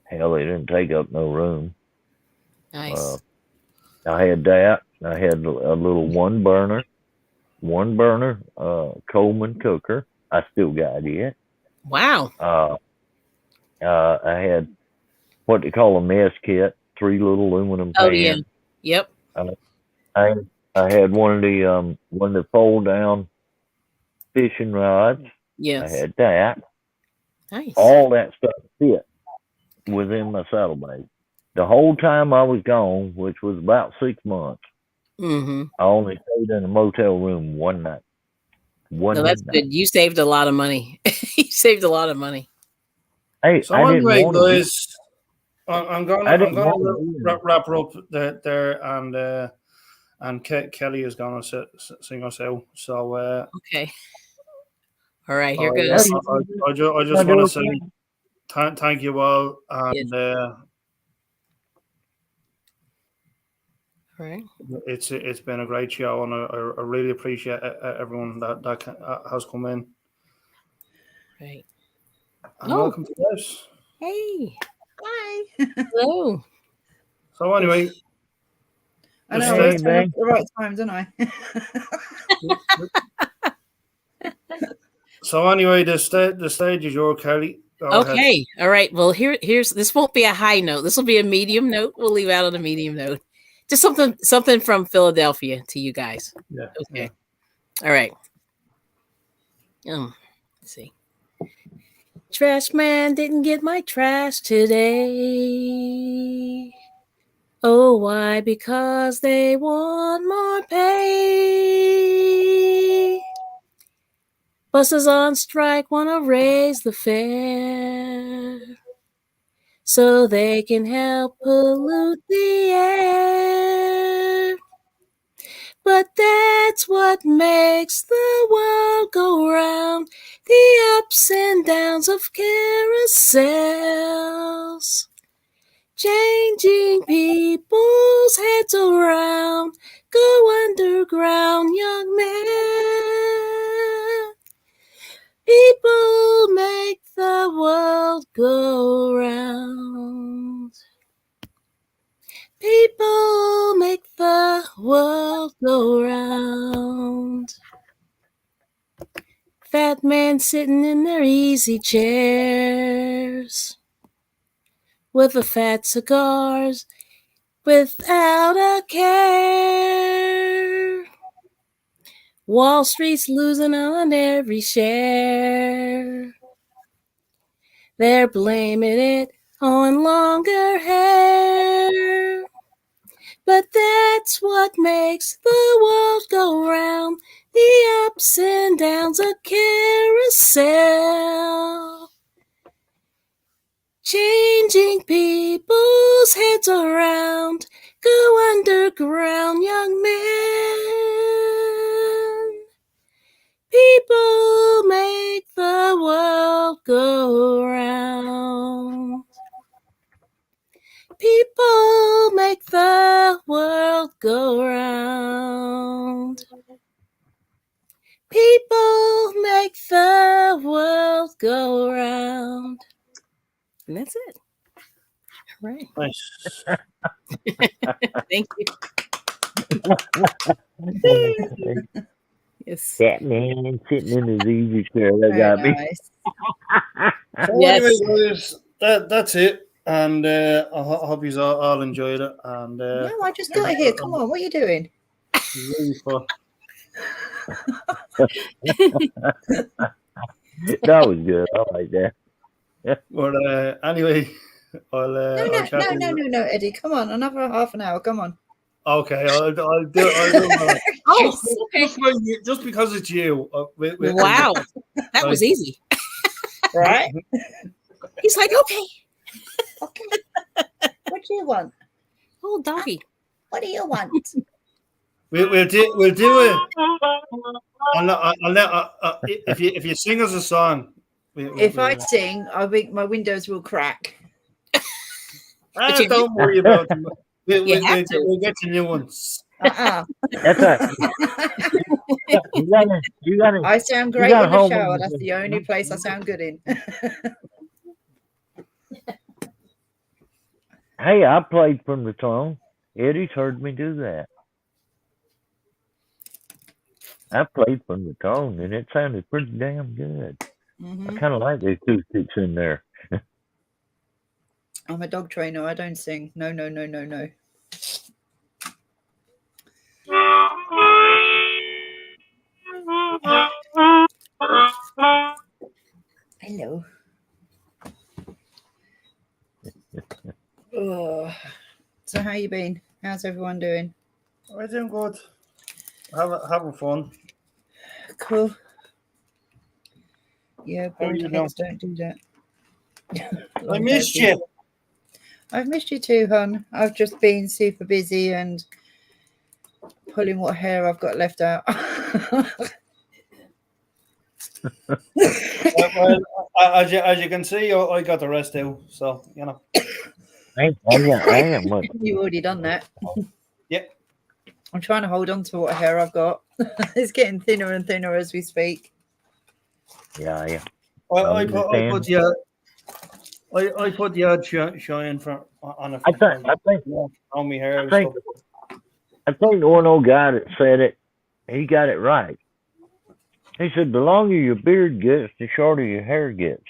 hell, it didn't take up no room. Nice. I had that. I had a little one burner Coleman cooker. I still got it. Wow. I had what they call a mess kit, 3 little aluminum pans. Oh yeah. Yep. I had one of the fold down fishing rods. Yes. I had that. Nice. All that stuff fit within my saddlebag. The whole time I was gone, which was about 6 months, Mm-hmm. I only stayed in a motel room one night. No, that's night. good. You saved a lot of money. You saved a lot of money. Hey, So I didn't anyway, want to. guys, I'm going I to didn't want to. wrap her up there, and Kelly is going to sing us out. So Okay. All right. Here I goes. just want to say thank you all, and Yes. All right. it's been a great show, and I really appreciate everyone that has come in. Right. And Oh. welcome to this. Hey. Hi. Hello. So anyway, I know. Just I say, always turn up at the right time, don't I? the stage is yours, Kelly. Go ahead. Okay. All right. Well, here's this won't be a high note. This will be a medium note. We'll leave out on a medium note. Just something from Philadelphia to you guys. Yeah. Okay. All right. Let's see. Trash man didn't get my trash today. Oh, why? Because they want more pay. Buses on strike want to raise the fare so they can help pollute the air. But that's what makes the world go round, the ups and downs of carousels, changing people's heads around. Go underground, young man. People make the world go round. People make the world go round. Fat men sitting in their easy chairs with the fat cigars without a care. Wall Street's losing on every share. They're blaming it on longer hair. But that's what makes the world go round, the ups and downs of carousel, changing people's heads around. Go underground, young man. People make the world go round. People make the world go round. People make the world go round. And that's it. All right. Nice. Thank you. Yes. That man sitting in his easy chair, that Very got me. nice. So Yes. anyway, guys, that's it. And I hope you all enjoyed it. And No, I just got here. Come on, what are you doing? really fun. That was good. I like that. But anyway, I'll No, chat to you. no, Eddie. Come on, another half an hour. Come on. Okay, I'll do Oh, okay. just because it's you. Wow. That was easy. Right? He's like, okay. Okay. What do you want? Oh, doggy. What do you want? We'll do it. If you sing us a song, If I sing, I think my windows will crack. you- don't worry about them. You have to. We'll get you new ones. Uh-uh. That's right. You gotta. I sound You great got in the home shower. on That's the only place I sound good in. Hey, I played from the tone. Eddie's heard me do that. I played from the tone, and it sounded pretty damn good. I Mhm. kind of like the acoustics in there. I'm a dog trainer. I don't sing. No, no, no, no, no. Hello. Ugh. So how you been? How's everyone doing? We're doing good. Having fun. Cool. Yeah, How are bald you heads don't do that. I Long missed hair you. I've missed you too, hon. I've just been super busy and pulling what hair I've got left out. Well, as you can see, I got the rest out. So you know. I am much. You've already done that. Yep. I'm trying to hold on to what hair I've got. It's getting thinner and thinner as we speak. Yeah. I put understand. the odd shine for on a. I think on my hair. I think the one old guy that said it, he got it right. He said the longer your beard gets, the shorter your hair gets.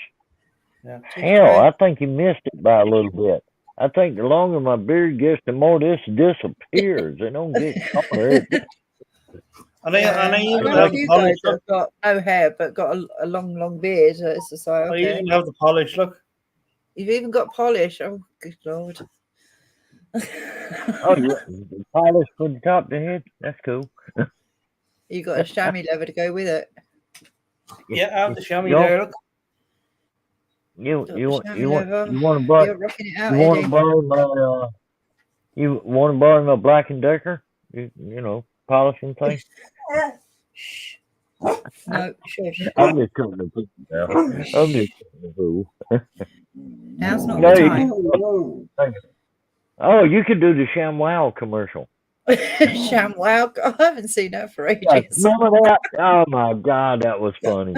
Yeah. Hell, I think he missed it by a little bit. I think the longer my beard gets, the more this disappears. They don't get shorter. And I I even know a have the few guys polish that look. have got no hair but got a long, long beard. So it's just like, I okay. even have the polish look. You've even got polish. Oh, good lord. Oh, you polish from the top to the head? That's cool. You got a chamois leather to go with it. Yeah, I have the chamois Yo. there. Look. You chamois want leather. to You're rocking it out, you want Eddie. to borrow my you want to borrow my Black and Decker? You know, polishing thing. Shh. No, shush. I'm just coming to put you down. I'm just coming to fool. Now's not No, the you time. Oh, you could do the ShamWow commercial. ShamWow. I haven't seen that for Yeah, ages. remember that? Oh my God, that was funny.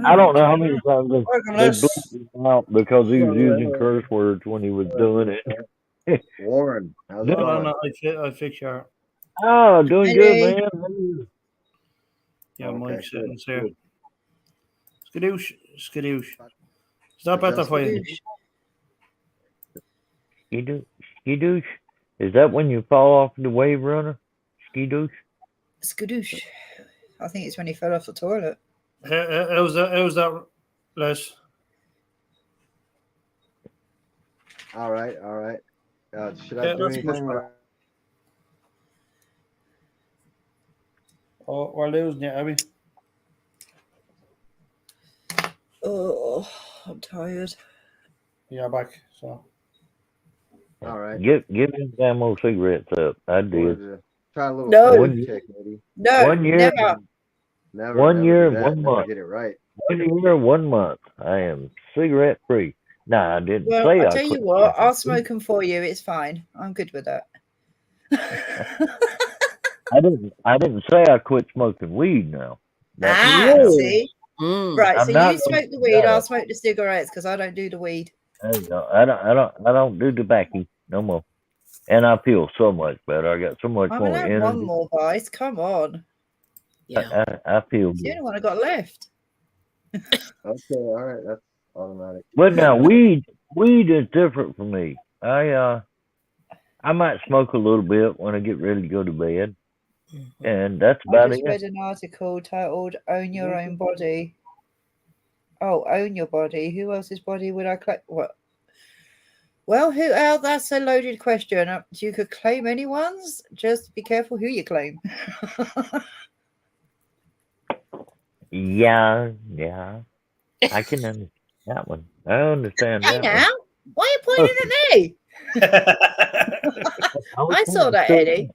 I don't know how many times they bleeped him out because he was using curse words when he was doing it. Warren, how's it No, going? I fix your. Oh, doing good, Hey. man. Yeah, Okay, Mike good, settings here. good. Skadoosh. Stop at the fire. Skidoosh? Is that when you fall off the wave runner? Skidoosh? Skadoosh. I think it's when he fell off the toilet. How's that, Les? All right. Should I Yeah, do that's much anything? better. Oh, we're losing you, Abby. Oh, I'm tired. You're back. So All right. Give me damn old cigarettes up. I Wanted did. to try a little No. fact check, Eddie. No, 1 year, never. Never. 1 never year, do that, 1 never month. Get it right. 1 year, 1 month. I am cigarette free. Nah, I didn't Well, say I'll I tell you quit what, I'll smoking. smoke them for you. It's fine. I'm good with that. I didn't say I quit smoking weed now. See? Mm. Right, I'm so not you smoke the doing weed, that. I'll smoke the cigarettes because I don't do the weed. There you go. I don't do tobacco no more. And I feel so much better. I got so much I'm more allowed energy. one more, guys. Come on. Yeah. I feel It's the good. only one I got left. Okay. All right. That's automatic. But now weed is different for me. I might smoke a little bit when I get ready to go to bed, and that's I about just it. read an article titled Own Your Own Body. Oh, own your body. Who else's body would I claim? What? Well, who else? That's a loaded question. You could claim anyone's. Just be careful who you claim. Yeah. I can understand. That one. I understand Hey that now, why are you pointing at me? one. I saw that, Eddie.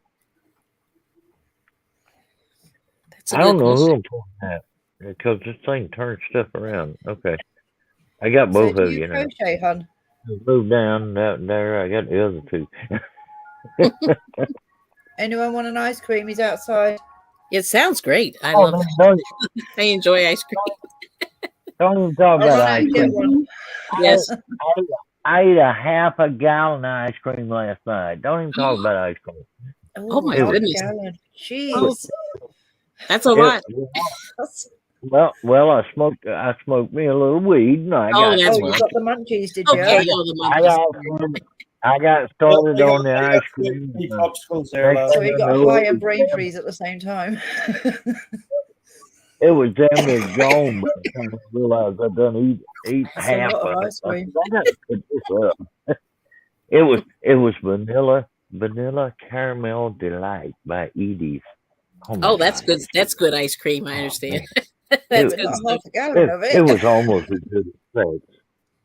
That's a I good don't know question. who I'm pointing at because this thing turns stuff around. Okay. I got So both do of you you now. crochet, hun? Move down there. I got the other two. Anyone want an ice cream? He's outside. It sounds great. I Oh, love. man, don't, I enjoy ice cream. don't even talk I'll about run out ice and get cream. one. Yes. I ate a half a gallon of ice cream last night. Don't even talk about ice cream. Oh my It was- goodness. Gallon. Jeez. Oh, that's a It- lot. well, I smoked me a little weed, and I Oh, got that's Oh, you right. got the munchies, did you? Okay. Oh, the I got started on the ice cream. Three popsicles there, lad. So you got high and brain freeze at the same time. It was damn near gone by the time I realized I done eat That's a half lot of of it. ice cream. I got to put this up. It was vanilla caramel delight by Edie's. my Oh, that's God. good. That's good ice cream. I understand. man. That's But good not stuff. half a gallon of It it. was almost as good as sex.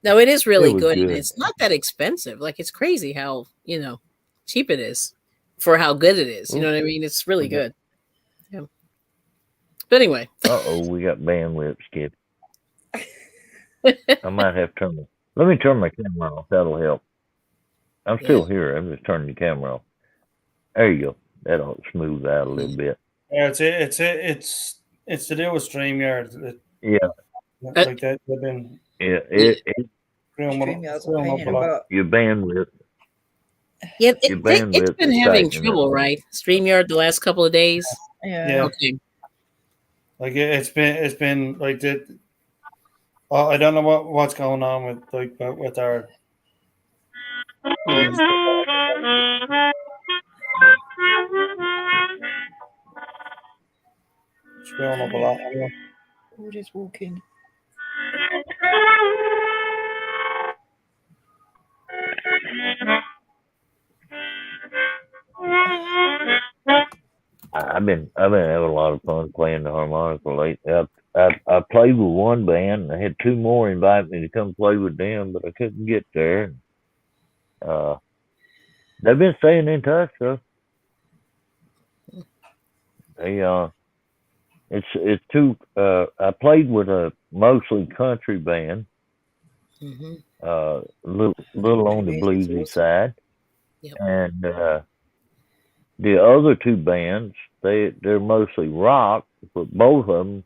No, it is really was good. And good. it's not that expensive. Like it's crazy how, cheap it is for how good it is. You know what I mean? It's really Yeah. good. Yeah. But anyway. We got bandwidth, Skip. I might have to turn it. Let me turn my camera off. That'll help. I'm still here. I'm just turning the camera off. There you go. That'll smooth out a little bit. Yeah, it's to do with StreamYard. Yeah, Like that, they've been yeah. StreamYard's a pain in the butt. Your bandwidth. Yeah, Your it's bandwidth been is having tightening trouble, up. right? StreamYard the last couple of days. Yeah. Okay. Like it's been like that. I don't know what's going on with with our. It's going up a lot. Anyway. We're just walking. I've been having a lot of fun playing the harmonica lately. I played with one band. And I had two more invite me to come play with them, but I couldn't get there. They've been staying in touch though. It's two. I played with a mostly country band, Hmm. little on the Music's bluesy awesome. side, Yep. and the other two bands they're mostly rock, but both of them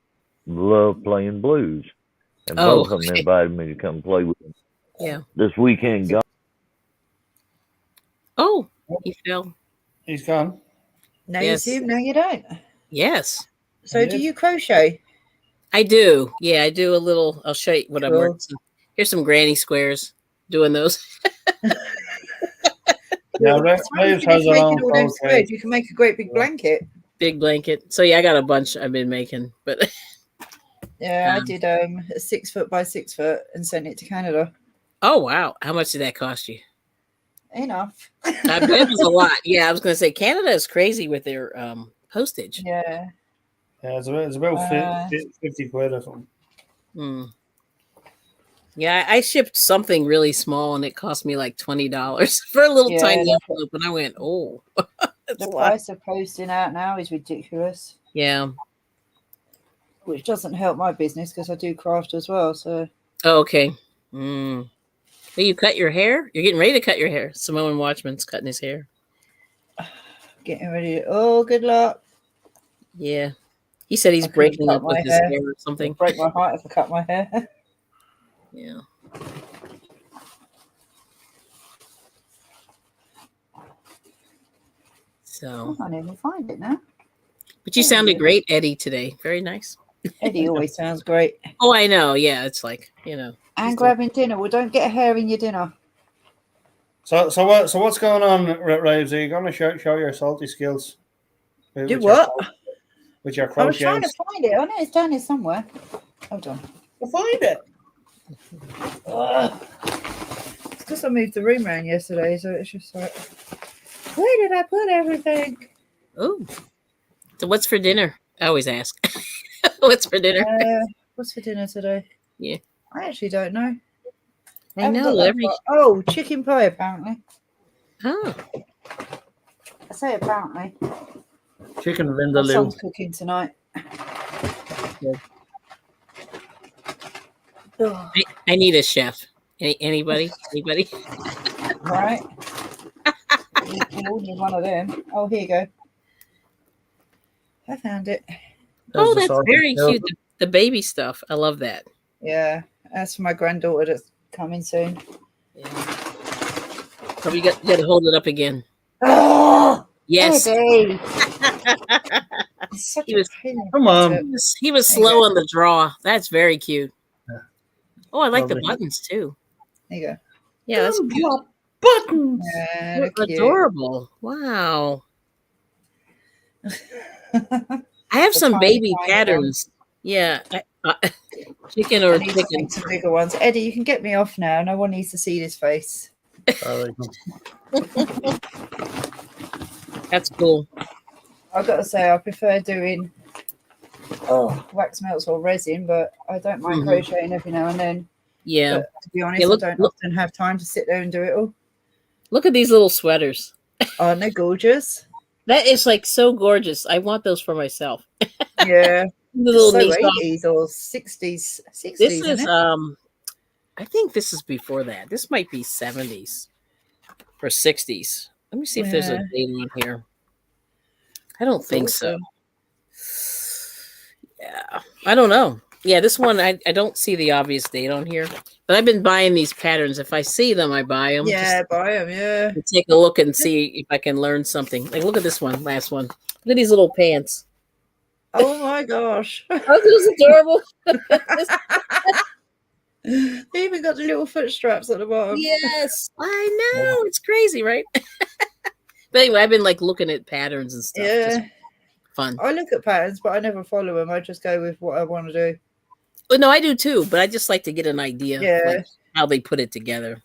love playing blues, and Oh, both of them okay. invited me to come play with them Yeah. this weekend. Oh, he fell. He's gone. Now Yes. you see him, now you don't. Yes, So do you crochet? I do. Yeah, I do a little. I'll show you what I'm Cool. working. Here's some granny squares. Doing those. Yeah, Well, Rex why don't Graves you has just her make own it all them crochet. squares? You can make a great big blanket. Big blanket. So yeah, I got a bunch I've been making. But Yeah, I did a 6 foot by 6 foot and sent it to Canada. oh wow, how much did that cost you? Enough. I bet it was a lot. Yeah, I was going to say Canada is crazy with their postage. Yeah. Yeah, it's about Uh, 50 quid or something. Mm. Yeah, I shipped something really small and it cost me like $20 for a little Yeah, tiny that's- envelope, and I went, "Oh, that's The a lot." price of posting out now is ridiculous, Yeah. which doesn't help my business because I do craft as well. So Oh, okay. Mm. Hey, you cut your hair? You're getting ready to cut your hair. Samoan Watchman's cutting his hair. getting ready. Oh, good luck. Yeah. He said he's I couldn't breaking cut up with my his hair. hair or It'd something. break my heart if I cut my hair. Yeah. So, I can't even find it now. but you sounded great, Eddie, today. Very nice. Eddie always sounds great. Oh, I know. Yeah, it's like, And Just grabbing dinner. Well, don't get a hair in your dinner. So what's going on, Raves? Are you going to show your salty skills? Do what? With your I was trying crochets? to find it. I know it's down here somewhere. Hold on. Find it. Ugh. It's because I moved the room around yesterday, so it's just like, where did I put everything? oh. So what's for dinner? I always ask. What's for dinner? What's for dinner today? I actually don't know. I haven't got know that every. far. Oh, chicken pie apparently. Oh, I say apparently. Chicken My vindaloo. son's cooking tonight. Oh, I need a chef. Anybody? Anybody? right. We all need one of them. Oh, here you go. I found it. Oh, There's the that's sausage very tail. cute. The baby stuff. I love that. Yeah, that's for my granddaughter that's coming soon. Yeah. Oh, you got to hold it up again. Oh, Yes. Eddie. It's such He a was- pain in the Come on. butt. He was There you slow go. on the draw. That's very cute. Yeah. Oh, I like the Lovely. buttons too. There you go. Yeah, that's Gumdrop buttons. Yeah, they're look cute. adorable. Wow. I have The some tiny, baby tiny patterns. Yeah. Chicken or I need to chicken. make some bigger ones. Eddie, you can get me off now. No one needs to see this face. All right. That's cool. I've got to say, I prefer doing wax melts or resin, but I don't mind Mhm. crocheting every now and then. Yeah. But to be honest, Yeah, look- I don't look- often have time to sit there and do it all. Look at these little sweaters. Aren't they gorgeous? That is like so gorgeous. I want those for myself. Yeah. The little so knee sock. 80s or 60s. 60s, This isn't is it? I think this is before that. This might be 70s or 60s. Let me see if there's a Yeah. date on here. I don't think so. Yeah. I don't know. Yeah, this one I don't see the obvious date on here. But I've been buying these patterns. If I see them, I buy them. Yeah, buy them, yeah. To take a look and see if I can learn something. Like look at this one, last one. Look at these little pants. Oh my gosh. Oh, this is adorable. They even got the little foot straps at the bottom. Yes, I know. It's crazy, right? But anyway, I've been like looking at patterns and stuff. Yeah. Just fun. I look at patterns, but I never follow them. I just go with what I want to do. But no, I do too. But I just like to get an idea Yeah. like, how they put it together.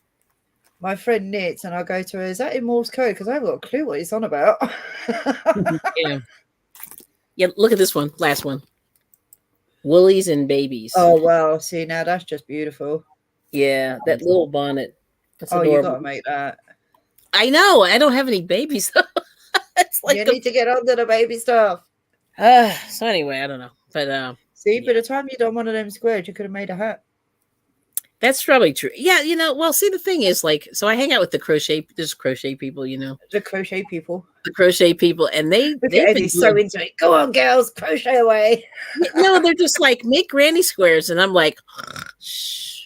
My friend knits, and I go to her, is that in Morse code? Because I haven't got a clue what he's on about. Yeah. Yeah, look at this one. Last one. Woolies and babies. Oh, wow. See, now that's just beautiful. Yeah, that little bonnet. That's Oh, you adorable. got to make that. I know. I don't have any babies though. It's like You need to get onto the baby stuff. so anyway, I don't know. But See, by the time you done one of them squares, you could have made a hat. that's probably true. Yeah, well, see the thing is like so I hang out with there's crochet people, The crochet people. the crochet people, and Look they've at been Eddie's so doing- into it. Go on, girls, crochet away. no, they're just like make granny squares, and I'm like, shh,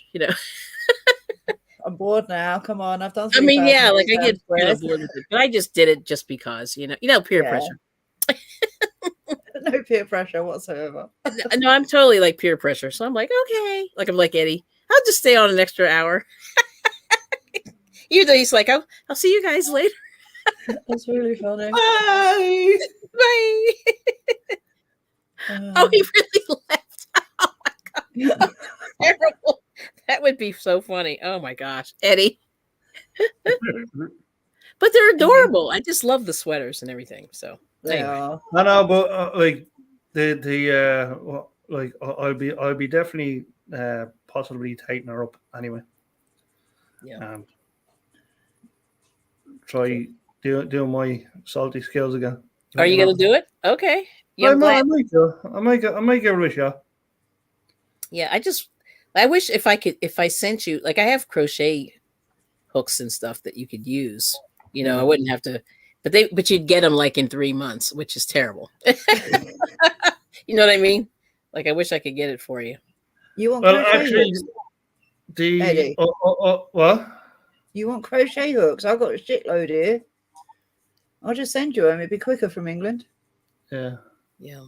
I'm bored now. Come on, I've done. I mean, 3,000 yeah, like I get squares. bored with it, but I just did it just because, peer Yeah. pressure. No peer pressure whatsoever. No, I'm totally like peer pressure, so I'm like, okay, like I'm like Eddie, I'll just stay on an extra hour. Even though he's like, I'll see you guys later. That's really funny. Bye. Bye. Oh, he really left. Oh my god, terrible. That would be so funny. Oh my gosh, Eddie. But they're adorable. I just love the sweaters and everything. So They anyway. are. I know, but like like I'll be definitely possibly tightening her up anyway. Yeah. Try doing my salty skills again. Are you gonna do it? Okay. Yeah, I I'm might, glad. I might give it a shot. Yeah, I wish if I sent you like I have crochet hooks and stuff that you could use. I wouldn't have to, but you'd get them like in 3 months, which is terrible. You know what I mean? Like I wish I could get it for you. You want Well, crochet actually, hooks? Eddie. What? You want crochet hooks? I've got a shitload here. I'll just send you them. It'd be quicker from England. Yeah. Yeah,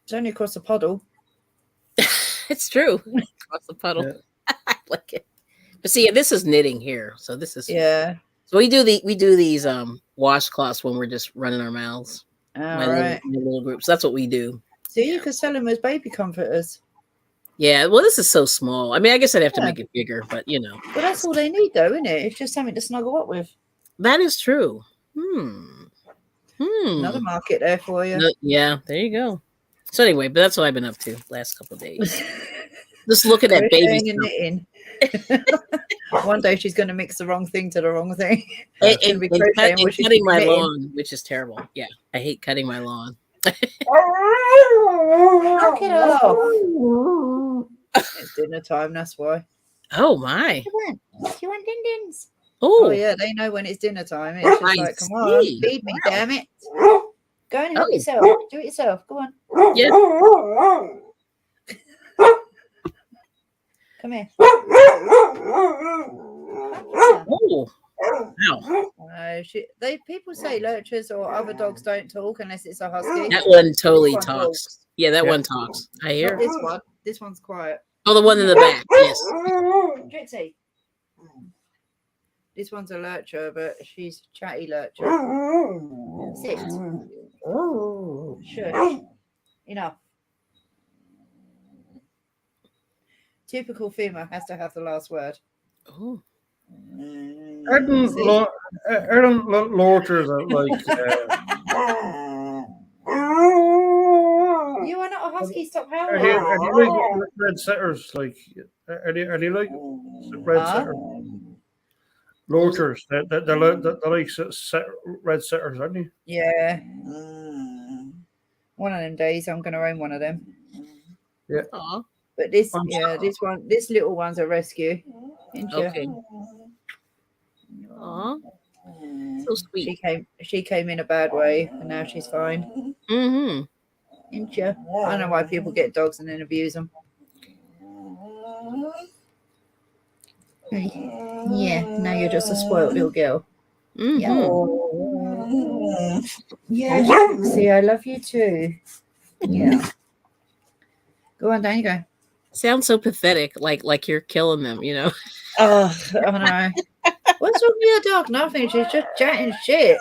It's only across the puddle. it's true. Across the puddle. Yeah. I like it. But see, this is knitting here, so this is Yeah. So we do these washcloths when we're just running our mouths. All My right. little groups. That's what we do. See, you could sell them as baby comforters. Yeah. Well, this is so small. I mean, I guess I'd have to Yeah. make it bigger, but But that's all they need, though, isn't it? It's just something to snuggle up with. that is true. Another market there for you. Yeah, there you go. So anyway, but that's what I've been up to last couple of days. Just looking at babies. Crocheting and knitting. One day she's going to mix the wrong thing to the wrong thing. And, It's gonna be and crocheting while she's cutting my knitting. lawn, which is terrible. Yeah, I hate cutting my lawn. Knock it off. It's dinner time, that's why. Oh my! You want din-dins? Oh, Oh yeah, they know when it's dinner time. It's just I like, come on, see. feed me, damn it. Go and help Oh. yourself. Do it yourself. Go on. yeah. Come here. Oh, wow. People say lurchers or other dogs don't talk unless it's a husky. That one totally This one talks. Yeah, that Yeah. one talks. I Not hear. this one. This one's quiet. Oh, the one in the back. Yes. Trixie. This one's a lurcher, but she's chatty lurcher. Sit. Shush. Enough. Typical female has to have the last word. Oh, Erdon Lorchers are like. You are not a husky. Stop Are howling. they like red setters? Like, are they like red Huh? setters? Lorchers. They're like red setters, aren't they? Yeah. One of them days, I'm going to own one of them. aw, But this, I'm this little one's a rescue. Isn't she? okay. Aw, so sweet. She came in a bad way, and now she's fine. Mm-hmm. Isn't she? I don't know why people get dogs and then abuse them. Yeah, now you're just a spoiled little girl. Mm-hmm. Yeah, Trixie, I love you too. Yeah. Go on, down you go. Sounds so pathetic, like you're killing them, you know. Oh, I know. What's wrong with your dog? Nothing. She's just chatting shit.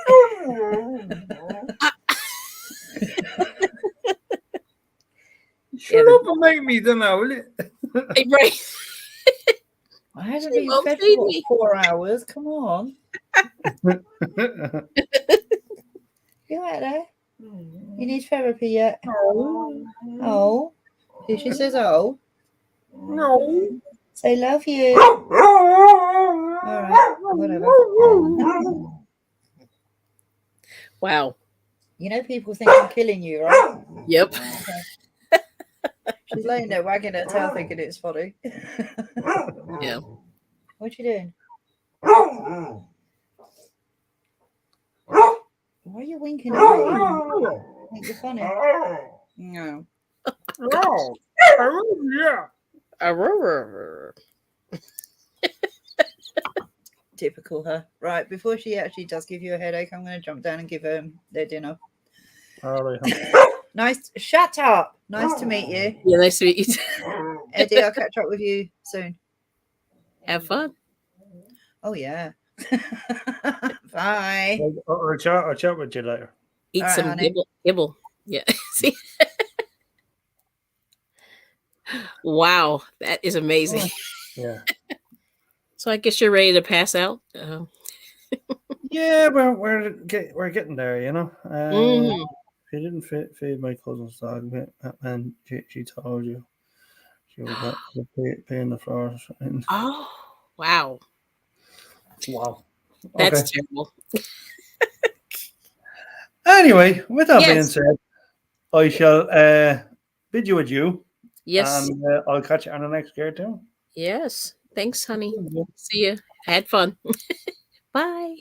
Shut up and make me then now, will it? Right. I haven't She been won't fed feed for me. 4 hours. Come on. You out there? You need therapy yet? Oh. She says, oh. No. Say, love you. All right. Whatever. Wow. You know, people think I'm killing you, right? Yep. She's laying there wagging her tail thinking it's funny. Yeah. What you doing? Why are you winking at me? Think you're funny? No. No. Yeah. Typical her. Right, before she actually does give you a headache, I'm going to jump down and give them their dinner. All right. Nice. Shut up. Nice to meet you. Yeah, nice to meet you. Eddie, I'll catch up with you soon. Have fun. Oh, yeah. Bye. I'll chat with you later. Eat All right, some honey. gibble. Yeah. See? Wow, that is amazing. Yeah. So I guess you're ready to pass out. Yeah, well, we're getting there, you know. Mhm. She didn't feed my cousin's dog, and she told you she was paying the flowers. And Oh, wow. wow, That's okay. terrible. Anyway, with that being Yes. said, I shall bid you adieu, Yes. and I'll catch you on the next gear too. Yes. Thanks, honey. See you. Had fun. Bye.